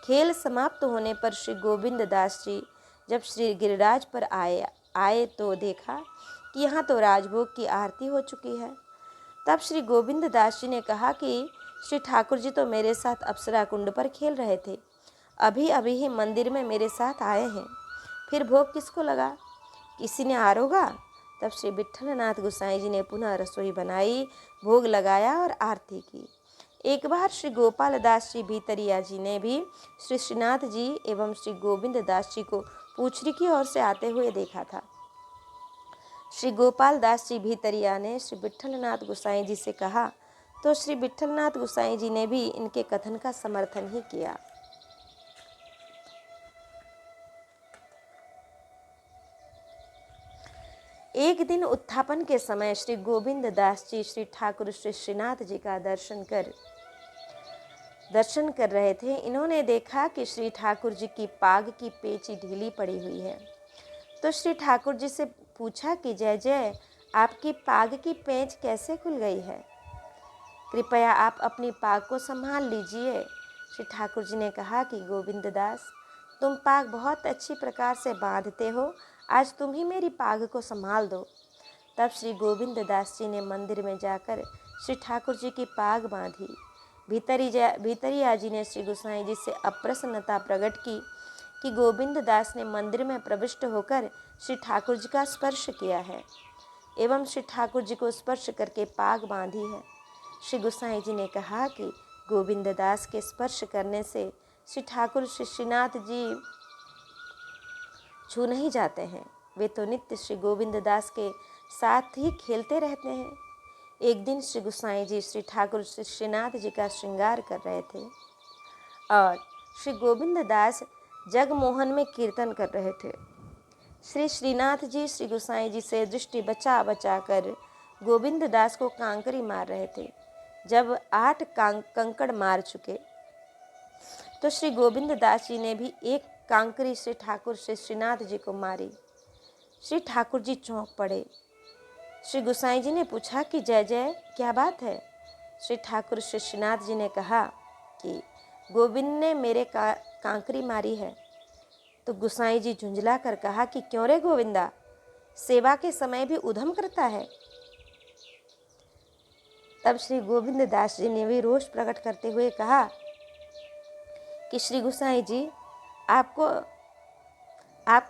खेल समाप्त होने पर श्री गोविंद दास जी जब श्री गिरिराज पर आए तो देखा कि यहाँ तो राजभोग की आरती हो चुकी है। तब श्री गोविंद दास जी ने कहा कि श्री ठाकुर जी तो मेरे साथ अप्सरा कुंड पर खेल रहे थे, अभी अभी ही मंदिर में मेरे साथ आए हैं, फिर भोग किसको लगा, किसी ने आरोगा। तब श्री विट्ठलनाथ गोसाई जी ने पुनः रसोई बनाई, भोग लगाया और आरती की। एक बार श्री गोपाल दास जी भीतरिया जी ने भी श्री श्रीनाथ जी एवं श्री गोविंद दास जी को पूछरी की ओर से आते हुए देखा था। श्री गोपाल दास जी भीतरिया ने श्री विट्ठलनाथ गोसाई जी से कहा, तो श्री विट्ठलनाथ गोसाई जी ने भी इनके कथन का समर्थन ही किया। एक दिन उत्थापन के समय श्री गोविंद दास जी श्री ठाकुर श्री श्रीनाथ जी का दर्शन कर रहे थे। इन्होंने देखा कि श्री ठाकुर जी की पाग की पेची ढीली पड़ी हुई है। तो श्री ठाकुर जी से पूछा कि जय जय, आपकी पाग की पेंच कैसे खुल गई है? कृपया आप अपनी पाग को संभाल लीजिए। श्री ठाकुर जी ने कहा कि गोविंद दास, तुम पाग बहुत अच्छी प्रकार से बांधते हो, आज तुम ही मेरी पाग को संभाल दो। तब श्री गोविंद दास जी ने मंदिर में जाकर श्री ठाकुर जी की पाग बांधी। भीतरिया जी ने श्री गोसाई जी से अप्रसन्नता प्रकट की कि गोविंद दास ने मंदिर में प्रविष्ट होकर श्री ठाकुर जी का स्पर्श किया है एवं श्री ठाकुर जी को स्पर्श करके पाग बांधी है। श्री गोसाई जी ने कहा कि गोविंद दास के स्पर्श करने से श्री ठाकुर श्री श्रीनाथ जी छू नहीं जाते हैं, वे तो नित्य श्री गोविंद दास के साथ ही खेलते रहते हैं। एक दिन श्री गोसाई जी श्री ठाकुर श्री श्रीनाथ जी का श्रृंगार कर रहे थे और श्री गोविंद दास जगमोहन में कीर्तन कर रहे थे। श्री श्रीनाथ जी श्री गोसाई जी से दृष्टि बचा कर गोविंद दास को कांकरी मार रहे थे। जब 8 कंकड़ मार चुके तो श्री गोविंद दास जी ने भी एक कांकरी श्री ठाकुर श्री श्रीनाथ जी को मारी। श्री ठाकुर जी चौंक पड़े। श्री गोसाई जी ने पूछा कि जय जय, क्या बात है? श्री ठाकुर श्री श्रीनाथ जी ने कहा कि गोविंद ने मेरे कांकरी मारी है। तो गोसाई जी झुंझला कर कहा कि क्यों रे गोविंदा, सेवा के समय भी उधम करता है? तब श्री गोविंद दास जी ने भी रोष प्रकट करते हुए कहा कि श्री गोसाई जी, आपको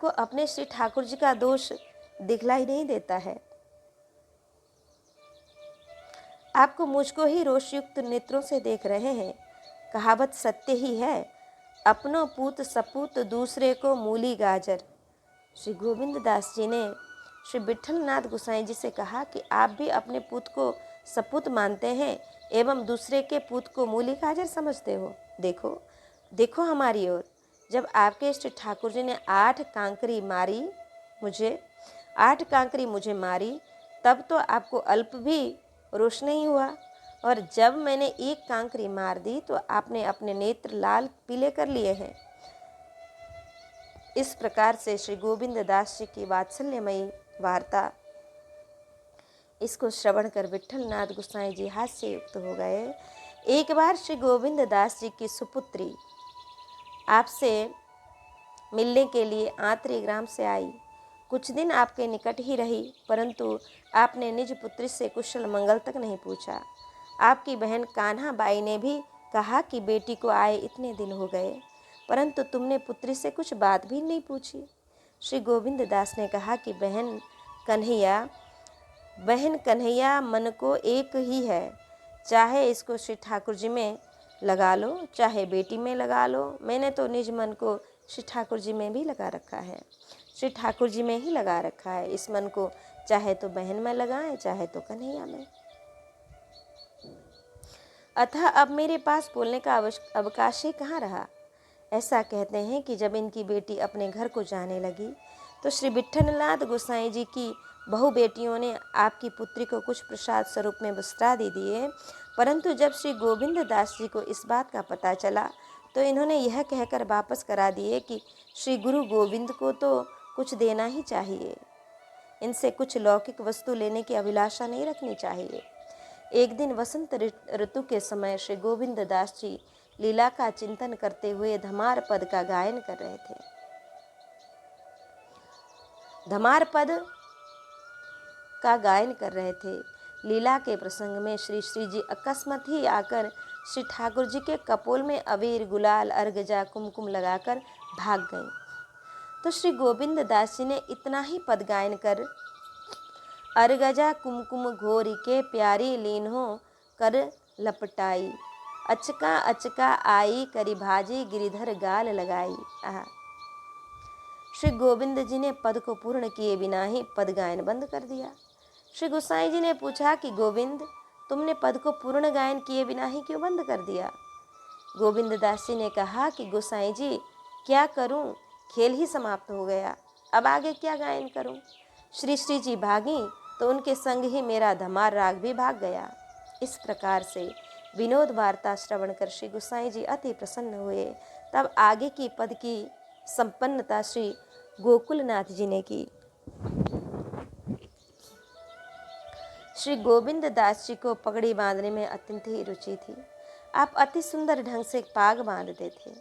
अपने श्री ठाकुर जी का दोष दिखलाई नहीं देता है। आपको मुझको ही रोषयुक्त नेत्रों से देख रहे हैं। कहावत सत्य ही है, अपनों पूत सपूत दूसरे को मूली गाजर। श्री गोविंद दास जी ने श्री विट्ठलनाथ गोसाई जी से कहा कि आप भी अपने पूत को सपूत मानते हैं एवं दूसरे के पूत को मूली गाजर समझते हो। देखो हमारी ओर। जब आपके श्री ठाकुर जी ने 8 कांकरी मुझे मारी, तब तो आपको अल्प भी रोष नहीं हुआ, और जब मैंने एक कांकरी मार दी तो आपने अपने नेत्र लाल पीले कर लिए हैं। इस प्रकार से श्री गोविंद दास जी की वात्सल्यमयी वार्ता, इसको श्रवण कर विट्ठलनाथ गोसाई जी हास्य युक्त हो गए। एक बार श्री गोविंद दास जी की सुपुत्री आपसे मिलने के लिए आंतरी ग्राम से आई। कुछ दिन आपके निकट ही रही, परंतु आपने निज पुत्री से कुशल मंगल तक नहीं पूछा। आपकी बहन कान्हा बाई ने भी कहा कि बेटी को आए इतने दिन हो गए, परंतु तुमने पुत्री से कुछ बात भी नहीं पूछी। श्री गोविंद दास ने कहा कि बहन कन्हैया मन को एक ही है, चाहे इसको श्री ठाकुर जी में लगा लो, चाहे बेटी में लगा लो। मैंने तो निज मन को श्री ठाकुर जी में भी लगा रखा है, श्री ठाकुर जी में ही लगा रखा है। इस मन को चाहे तो बहन में लगाएं, चाहे तो कन्हैया में। अतः अब मेरे पास बोलने का अवकाश ही कहाँ रहा। ऐसा कहते हैं कि जब इनकी बेटी अपने घर को जाने लगी तो श्री विट्ठलनाथ गोसाई जी की बहु बेटियों ने आपकी पुत्री को कुछ प्रसाद स्वरूप में वस्त्रादि दिए, परंतु जब श्री गोविंद दास जी को इस बात का पता चला तो इन्होंने यह कहकर वापस करा दिए कि श्री गुरु गोविंद को तो कुछ देना ही चाहिए, इनसे कुछ लौकिक वस्तु लेने की अभिलाषा नहीं रखनी चाहिए। एक दिन वसंत ऋतु के समय श्री गोविंद दास जी लीला का चिंतन करते हुए धमार पद का गायन कर रहे थे। धमार पद का गायन कर रहे थे। लीला के प्रसंग में श्री जी अकस्मात ही आकर श्री ठाकुर जी के कपोल में अबीर गुलाल अर्गजा कुमकुम लगाकर भाग गए। तो श्री गोविंद दास जी ने इतना ही पद गायन कर अर्गजा कुमकुम घोरी के प्यारी लीन्हो कर लपटाई, अचका अचका आई करी भाजी गिरिधर गाल लगाई। श्री गोविंद जी ने पद को पूर्ण किए बिना ही पद गायन बंद कर दिया। श्री गोसाई जी ने पूछा कि गोविंद, तुमने पद को पूर्ण गायन किए बिना ही क्यों बंद कर दिया? गोविंद दास जी ने कहा कि गोसाई जी क्या करूं, खेल ही समाप्त हो गया, अब आगे क्या गायन करूं? श्री श्री जी भागी तो उनके संग ही मेरा धमार राग भी भाग गया। इस प्रकार से विनोद वार्ता श्रवण कर श्री गोसाई जी अति प्रसन्न हुए। तब आगे की पद की संपन्नता श्री गोकुलनाथ जी ने की। श्री गोविंद दास जी को पगड़ी बांधने में अत्यंत ही रुचि थी। आप अति सुंदर ढंग से पाग बांधते थे,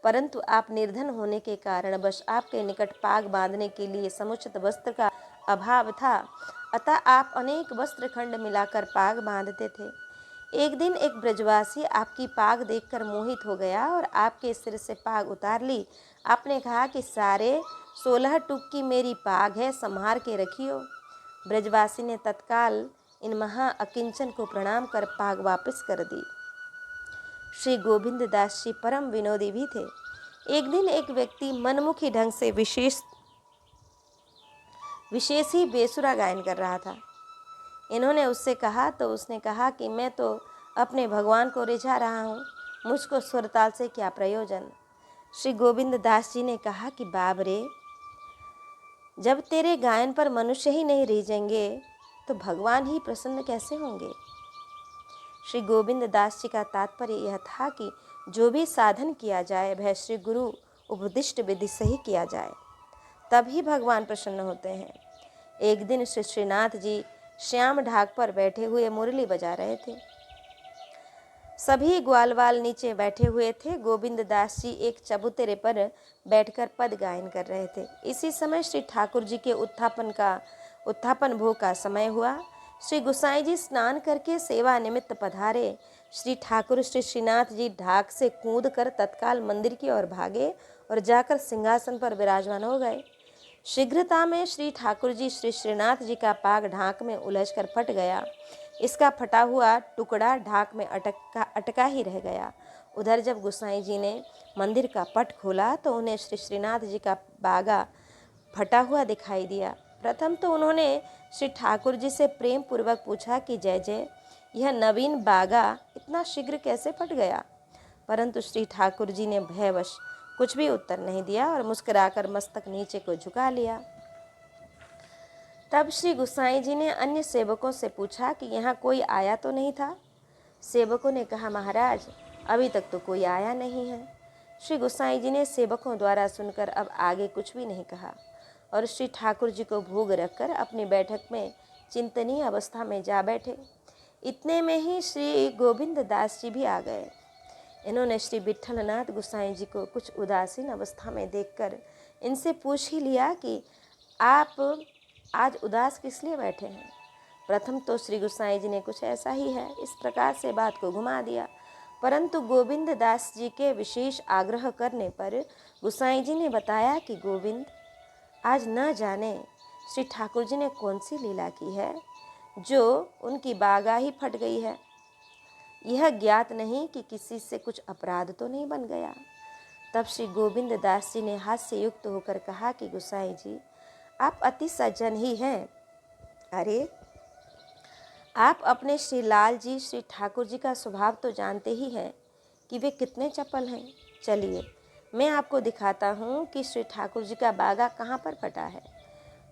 परंतु आप निर्धन होने के कारण बस आपके निकट पाग बांधने के लिए समुचित वस्त्र का अभाव था, अतः आप अनेक वस्त्र खंड मिलाकर पाग बांधते थे। एक दिन एक ब्रजवासी आपकी पाग देखकर मोहित हो गया और आपके सिर से पाग उतार ली। आपने कहा कि सारे 16 टूक की मेरी पाग है, संभार के रखियो। ब्रजवासी ने तत्काल इन महा अकिंचन को प्रणाम कर पाग वापस कर दी। श्री गोविंद दास जी परम विनोदी भी थे। एक दिन एक व्यक्ति मनमुखी ढंग से विशेष ही बेसुरा गायन कर रहा था। इन्होंने उससे कहा तो उसने कहा कि मैं तो अपने भगवान को रिझा रहा हूँ, मुझको स्वरताल से क्या प्रयोजन। श्री गोविंद दास जी ने कहा कि बाब रे, जब तेरे गायन पर मनुष्य ही नहीं रिझेंगे तो भगवान ही प्रसन्न कैसे होंगे। श्री गोविंद दास जी का तात्पर्य यह था कि जो भी साधन किया जाए वह श्री गुरु उपदिष्ट विधि से ही किया जाए, तभी भगवान प्रसन्न होते हैं। एक दिन श्री श्रीनाथ जी श्याम ढाक पर बैठे हुए मुरली बजा रहे थे। सभी ग्वालवाल नीचे बैठे हुए थे। गोविंद दास जी एक चबूतरे पर बैठकर पद गायन कर रहे थे। इसी समय श्री ठाकुर जी के उत्थापन भोग का समय हुआ। श्री गोसाई जी स्नान करके सेवा निमित्त पधारे। श्री ठाकुर श्री श्रीनाथ जी ढाक से कूद कर तत्काल मंदिर की ओर भागे और जाकर सिंहासन पर विराजमान हो गए। शीघ्रता में श्री ठाकुर जी श्री श्रीनाथ जी का पाग ढाक में उलझकर फट गया। इसका फटा हुआ टुकड़ा ढाक में अटका ही रह गया। उधर जब गोसाई जी ने मंदिर का पट खोला तो उन्हें श्री श्रीनाथ जी का बागा फटा हुआ दिखाई दिया। प्रथम तो उन्होंने श्री ठाकुर जी से प्रेम पूर्वक पूछा कि जय जय, यह नवीन बागा इतना शीघ्र कैसे फट गया? परंतु श्री ठाकुर जी ने भयवश कुछ भी उत्तर नहीं दिया और मुस्कुराकर मस्तक नीचे को झुका लिया। तब श्री गोसाई जी ने अन्य सेवकों से पूछा कि यहाँ कोई आया तो नहीं था? सेवकों ने कहा, महाराज अभी तक तो कोई आया नहीं है। श्री गोसाई जी ने सेवकों द्वारा सुनकर अब आगे कुछ भी नहीं कहा और श्री ठाकुर जी को भोग रखकर अपनी बैठक में चिंतनीय अवस्था में जा बैठे। इतने में ही श्री गोविंद दास जी भी आ गए। इन्होंने श्री विट्ठलनाथ गोसाई जी को कुछ उदासीन अवस्था में देखकर इनसे पूछ ही लिया कि आप आज उदास किस लिए बैठे हैं। प्रथम तो श्री गोसाई जी ने कुछ ऐसा ही है इस प्रकार से बात को घुमा दिया, परंतु गोविंद दास जी के विशेष आग्रह करने पर गोसाई जी ने बताया कि गोविंद, आज न जाने श्री ठाकुर जी ने कौन सी लीला की है जो उनकी बागा ही फट गई है। यह ज्ञात नहीं कि किसी से कुछ अपराध तो नहीं बन गया। तब श्री गोविंद दास जी ने हास्य युक्त होकर कहा कि गोसाई जी, आप अति सज्जन ही हैं। अरे, आप अपने श्री लाल जी श्री ठाकुर जी का स्वभाव तो जानते ही हैं कि वे कितने चपल हैं। चलिए मैं आपको दिखाता हूँ कि श्री ठाकुर जी का बागा कहाँ पर फटा है।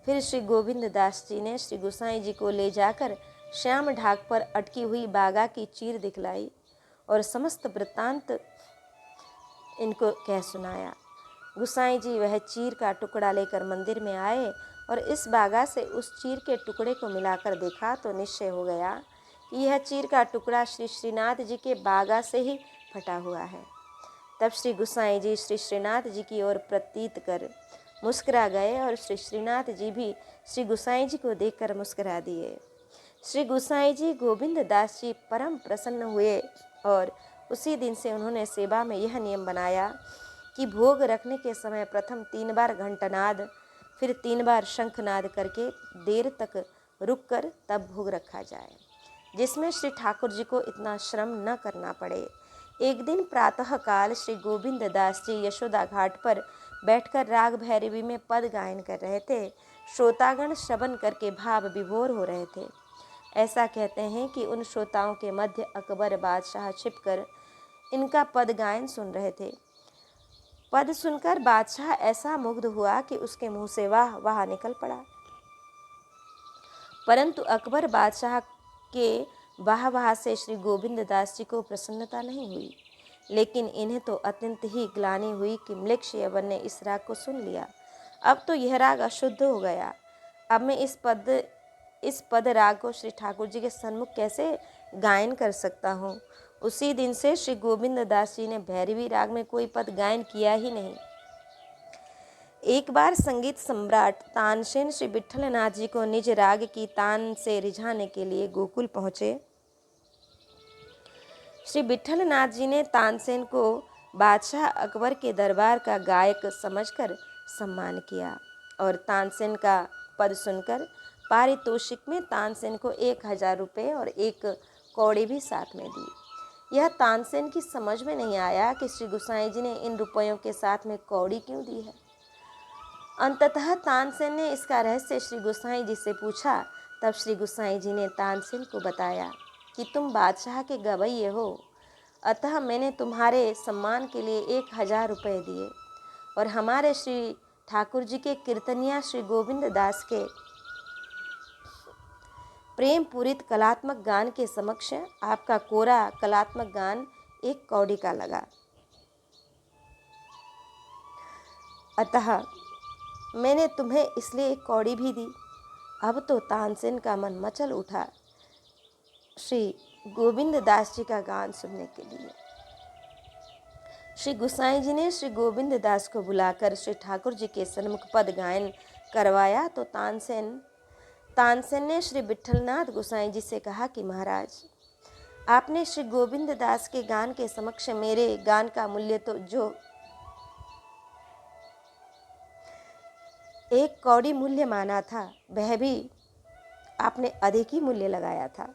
फिर श्री गोविंद दास जी ने श्री गोसाई जी को ले जाकर श्याम ढाक पर अटकी हुई बागा की चीर दिखलाई और समस्त वृत्तांत इनको कह सुनाया। गोसाई जी वह चीर का टुकड़ा लेकर मंदिर में आए और इस बागा से उस चीर के टुकड़े को मिलाकर देखा तो निश्चय हो गया कि यह चीर का टुकड़ा श्री श्रीनाथ जी के बागा से ही फटा हुआ है। तब श्री गोसाई जी श्री श्रीनाथ जी की ओर प्रतीत कर मुस्कुरा गए और श्री श्रीनाथ जी भी श्री गोसाई जी को देखकर मुस्कुरा दिए। श्री गोसाई जी गोविंद दास जी परम प्रसन्न हुए और उसी दिन से उन्होंने सेवा में यह नियम बनाया कि भोग रखने के समय प्रथम 3 बार घंटनाद, फिर 3 बार शंखनाद करके देर तक रुककर तब भोग रखा जाए, जिसमें श्री ठाकुर जी को इतना श्रम न करना पड़े। एक दिन प्रातःकाल श्री गोविंद दास जी यशोदा घाट पर बैठकर राग भैरवी में पद गायन कर रहे थे। श्रोतागण श्रवण करके भाव विभोर हो रहे थे। ऐसा कहते हैं कि उन श्रोताओं के मध्य अकबर बादशाह छिपकर इनका पद गायन सुन रहे थे। पद सुनकर बादशाह ऐसा मुग्ध हुआ कि उसके मुंह से वाह वाह निकल पड़ा। परंतु अकबर बादशाह के वाह वाह से श्री गोविंद दास जी को प्रसन्नता नहीं हुई, लेकिन इन्हें तो अत्यंत ही ग्लानि हुई कि म्लेच्छ यवन ने इस राग को सुन लिया। अब तो यह राग अशुद्ध हो गया। अब मैं इस पद राग को श्री ठाकुर जी के सन्मुख कैसे गायन कर सकता हूँ। उसी दिन से श्री गोविंद दास जी ने भैरवी राग में कोई पद गायन किया ही नहीं। एक बार संगीत सम्राट तानसेन श्री विट्ठलनाथ जी को निज राग की तान से रिझाने के लिए गोकुल पहुंचे। श्री विट्ठलनाथ जी ने तानसेन को बादशाह अकबर के दरबार का गायक समझकर सम्मान किया और तानसेन का पद सुनकर पारितोषिक में तानसेन को 1000 रुपये और 1 कौड़ी भी साथ में दी। यह तानसेन की समझ में नहीं आया कि श्री गोसाई जी ने इन रुपयों के साथ में कौड़ी क्यों दी है। अंततः तानसेन ने इसका रहस्य श्री गोसाई जी से पूछा। तब श्री गोसाई जी ने तानसेन को बताया कि तुम बादशाह के गवैये हो, अतः मैंने तुम्हारे सम्मान के लिए 1000 रुपये दिए और हमारे श्री ठाकुर जी के कीर्तनिया श्री गोविंद दास के प्रेम पूरित कलात्मक गान के समक्ष आपका कोरा कलात्मक गान 1 कौड़ी का लगा। अतः मैंने तुम्हें इसलिए 1 कौड़ी भी दी। अब तो तानसेन का मन मचल उठा श्री गोविंद दास जी का गान सुनने के लिए। श्री गोसाई जी ने श्री गोविंद दास को बुलाकर श्री ठाकुर जी के सन्मुख पद गायन करवाया तो तानसेन ने श्री विट्ठलनाथ गोसाई जी से कहा कि महाराज, आपने श्री गोविंद दास के गान के समक्ष मेरे गान का मूल्य तो जो 1 कौड़ी मूल्य माना था, वह भी आपने अधिक ही मूल्य लगाया था।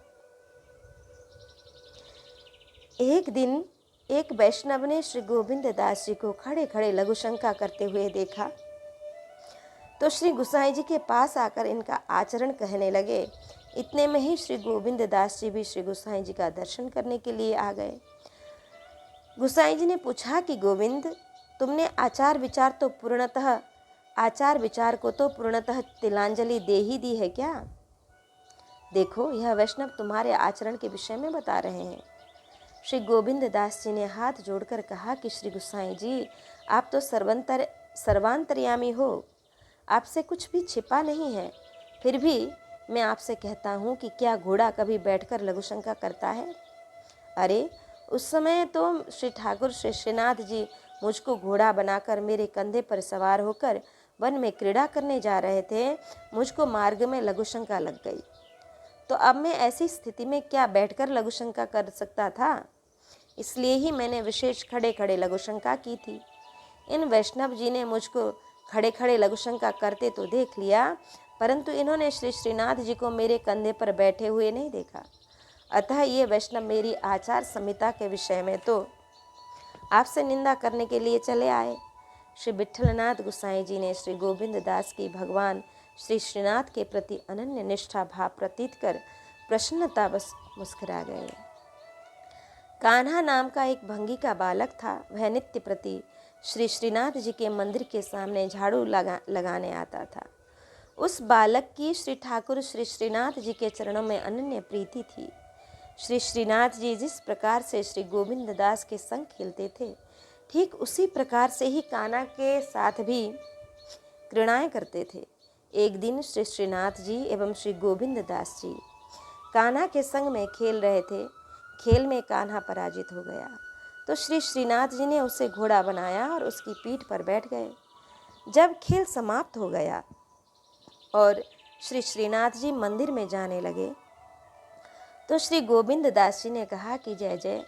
एक दिन एक वैष्णव ने श्री गोविंद दास जी को खड़े खड़े लघुशंका करते हुए देखा तो श्री गोसाई जी के पास आकर इनका आचरण कहने लगे। इतने में ही श्री गोविंद दास जी भी श्री गोसाई जी का दर्शन करने के लिए आ गए। गोसाई जी ने पूछा कि गोविंद, तुमने आचार विचार को तो पूर्णतः तिलांजलि दे ही दी है क्या? देखो, यह वैष्णव तुम्हारे आचरण के विषय में बता रहे हैं। श्री गोविंद दास जी ने हाथ जोड़कर कहा कि श्री गोसाई जी, आप तो सर्वांतर्यामी हो, आपसे कुछ भी छिपा नहीं है। फिर भी मैं आपसे कहता हूँ कि क्या घोड़ा कभी बैठकर लघुशंका करता है? अरे, उस समय तो श्री ठाकुर श्री श्रीनाथ जी मुझको घोड़ा बनाकर मेरे कंधे पर सवार होकर वन में क्रीड़ा करने जा रहे थे। मुझको मार्ग में लघुशंका लग गई, तो अब मैं ऐसी स्थिति में क्या बैठकर लघुशंका कर सकता था? इसलिए ही मैंने विशेष खड़े खड़े लघुशंका की थी। इन वैष्णव जी ने मुझको खड़े खड़े लघुशंका करते तो देख लिया, परंतु इन्होंने श्री श्रीनाथ जी को मेरे कंधे पर बैठे हुए नहीं देखा। अतः ये वैष्णव मेरी आचार संहिता के विषय में तो आपसे निंदा करने के लिए चले आए। श्री विट्ठलनाथ गोसाई जी ने श्री गोविंद दास की भगवान श्री श्रीनाथ के प्रति अनन्य निष्ठा भाव प्रतीत कर प्रसन्नता बस मुस्कुरा गए। कान्हा नाम का एक भंगी का बालक था। वह नित्य प्रति श्री श्रीनाथ जी के मंदिर के सामने झाड़ू लगाने आता था। उस बालक की श्री ठाकुर श्री श्रीनाथ जी के चरणों में अनन्य प्रीति थी। श्री श्रीनाथ जी जिस प्रकार से श्री गोविंद दास के संग खेलते थे, ठीक उसी प्रकार से ही कान्हा के साथ भी क्रीड़ाएं करते थे। एक दिन श्री श्रीनाथ जी एवं श्री गोविंद दास जी कान्हा के संग में खेल रहे थे। खेल में कान्हा पराजित हो गया तो श्री श्रीनाथ जी ने उसे घोड़ा बनाया और उसकी पीठ पर बैठ गए। जब खेल समाप्त हो गया और श्री श्रीनाथ जी मंदिर में जाने लगे तो श्री गोविंद दास जी ने कहा कि जय जय,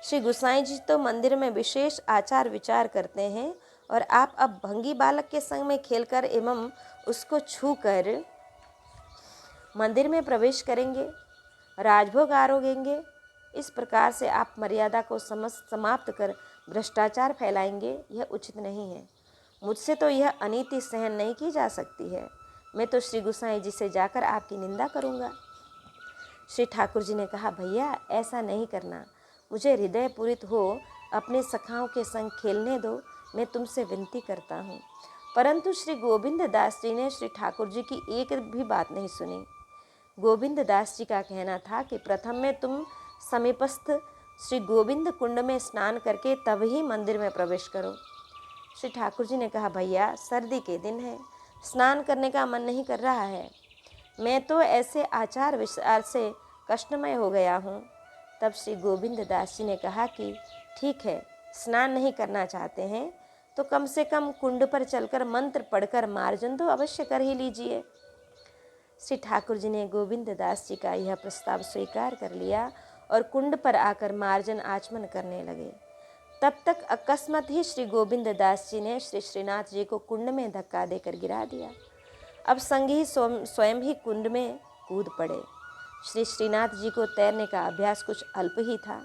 श्री गोसाई जी तो मंदिर में विशेष आचार विचार करते हैं और आप अब भंगी बालक के संग में खेलकर एवं उसको छूकर मंदिर में प्रवेश करेंगे, राजभोग आरोगेंगे। इस प्रकार से आप मर्यादा को समाप्त कर भ्रष्टाचार फैलाएंगे, यह उचित नहीं है। मुझसे तो यह अनीति सहन नहीं की जा सकती है। मैं तो श्री गोसाई जी से जाकर आपकी निंदा करूँगा। श्री ठाकुर जी ने कहा, भैया ऐसा नहीं करना, मुझे हृदय पूरित हो अपने सखाओं के संग खेलने दो, मैं तुमसे विनती करता हूँ। परंतु श्री गोविंद दास जी ने श्री ठाकुर जी की एक भी बात नहीं सुनी। गोविंद दास जी का कहना था कि प्रथम में तुम समीपस्थ श्री गोविंद कुंड में स्नान करके तब ही मंदिर में प्रवेश करो। श्री ठाकुर जी ने कहा, भैया सर्दी के दिन है, स्नान करने का मन नहीं कर रहा है, मैं तो ऐसे आचार विचार से कष्टमय हो गया हूँ। तब श्री गोविंद दास जी ने कहा कि ठीक है, स्नान नहीं करना चाहते हैं तो कम से कम कुंड पर चलकर मंत्र पढ़कर मार्जन तो अवश्य कर ही लीजिए। श्री ठाकुर जी ने गोविंद दास जी का यह प्रस्ताव स्वीकार कर लिया और कुंड पर आकर मार्जन आचमन करने लगे। तब तक अकस्मात ही श्री गोविंद दास जी ने श्री श्रीनाथ जी को कुंड में धक्का देकर गिरा दिया। अब संगी स्वयं ही कुंड में कूद पड़े। श्री श्रीनाथ जी को तैरने का अभ्यास कुछ अल्प ही था,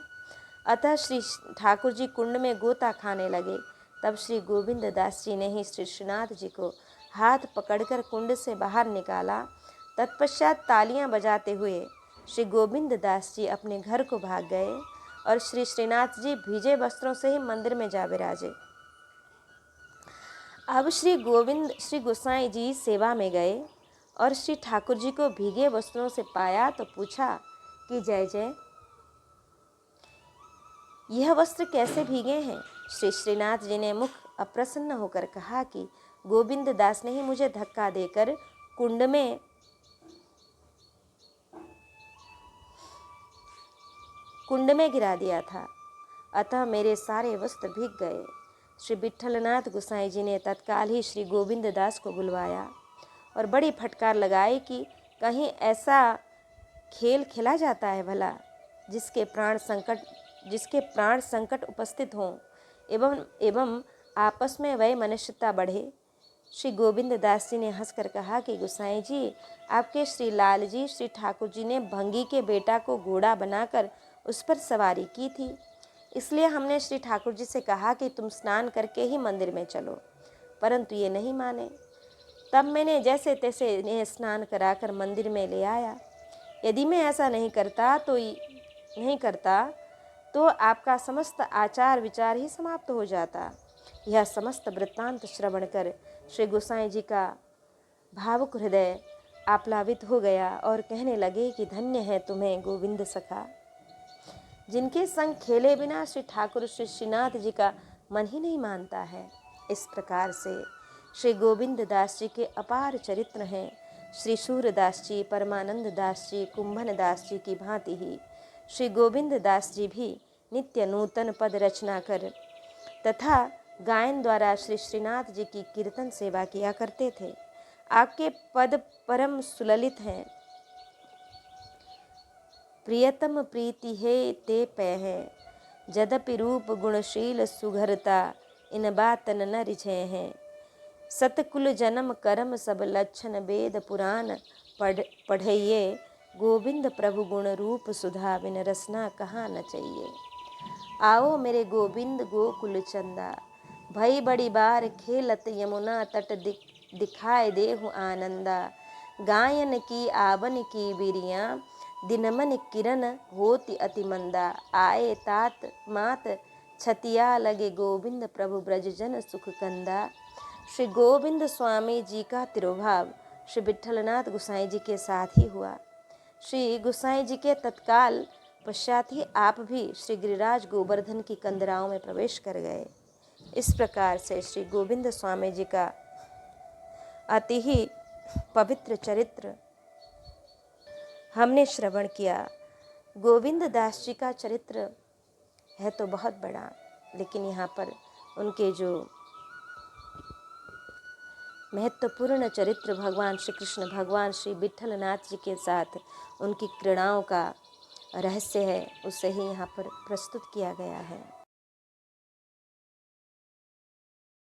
अतः श्री ठाकुर जी कुंड में गोता खाने लगे। तब श्री गोविंद दास जी ने ही श्री श्रीनाथ जी को हाथ पकड़कर कुंड से बाहर निकाला। तत्पश्चात तालियां बजाते हुए श्री गोविंद दास जी अपने घर को भाग गए और श्री श्रीनाथ जी भीजे वस्त्रों से ही मंदिर में जा विराजे। अब श्री गोसाई जी सेवा में गए और श्री ठाकुर जी को भीगे वस्त्रों से पाया तो पूछा कि जय जय, यह वस्त्र कैसे भीगे हैं? श्री श्रीनाथ जी ने मुख अप्रसन्न होकर कहा कि गोविंद दास ने ही मुझे धक्का देकर कुंड में गिरा दिया था, अतः मेरे सारे वस्त्र भीग गए। श्री विट्ठलनाथ गोसाई जी ने तत्काल ही श्री गोविंद दास को बुलवाया और बड़ी फटकार लगाई कि कहीं ऐसा खेल खेला जाता है भला जिसके प्राण संकट उपस्थित हों एवं आपस में वह मनुष्यता बढ़े। श्री गोविंद दास जी ने हंसकर कहा कि गोसाई जी, आपके श्री लाल जी श्री ठाकुर जी ने भंगी के बेटा को घोड़ा बनाकर उस पर सवारी की थी, इसलिए हमने श्री ठाकुर जी से कहा कि तुम स्नान करके ही मंदिर में चलो, परंतु ये नहीं माने। तब मैंने जैसे तैसे इन्हें स्नान कराकर मंदिर में ले आया। यदि मैं ऐसा नहीं करता तो आपका समस्त आचार विचार ही समाप्त हो जाता। यह समस्त वृत्तांत श्रवण कर श्री गोसाई जी का भावुक हृदय आप्लावित हो गया और कहने लगे कि धन्य है तुम्हें गोविंद सखा, जिनके संग खेले बिना श्री ठाकुर श्री श्रीनाथ जी का मन ही नहीं मानता है। इस प्रकार से श्री गोविंद दास जी के अपार चरित्र हैं। श्री सूरदास जी, परमानंद दास जी, कुंभन दास जी की भांति ही श्री गोविंद दास जी भी नित्य नूतन पद रचना कर तथा गायन द्वारा श्री श्रीनाथ जी की कीर्तन सेवा किया करते थे। आपके पद परम सुललित हैं। प्रियतम प्रीति है ते पै है, जदपि रूप गुणशील सुघरता, इन बातन न रिझे हैं। सतकुल जन्म करम सब लक्षण वेद पुराण पढ़इये, गोविंद प्रभु गुण रूप सुधा बिन रसना कहाँ न चाहिए। आओ मेरे गोविंद गोकुल चंदा, भई बड़ी बार खेलत यमुना तट दिखाए देहु आनंदा। गायन की आवन की बिरिया, दिनमन किरण होती अति मंदा। आए तात मात छतिया लगे गोविंद प्रभु ब्रजजन सुख कंदा। श्री गोविंद स्वामी जी का तिरुभाव श्री विट्ठलनाथ गोसाई जी के साथ ही हुआ। श्री गोसाई जी के तत्काल पश्चात ही आप भी श्री गिरिराज गोवर्धन की कंदराओं में प्रवेश कर गए। इस प्रकार से श्री गोविंद स्वामी जी का अति ही पवित्र चरित्र हमने श्रवण किया। गोविंद दास जी का चरित्र है तो बहुत बड़ा, लेकिन यहाँ पर उनके जो महत्वपूर्ण चरित्र भगवान श्री कृष्ण, भगवान श्री विट्ठलनाथ जी के साथ उनकी क्रीड़ाओं का रहस्य है, उसे ही यहाँ पर प्रस्तुत किया गया है।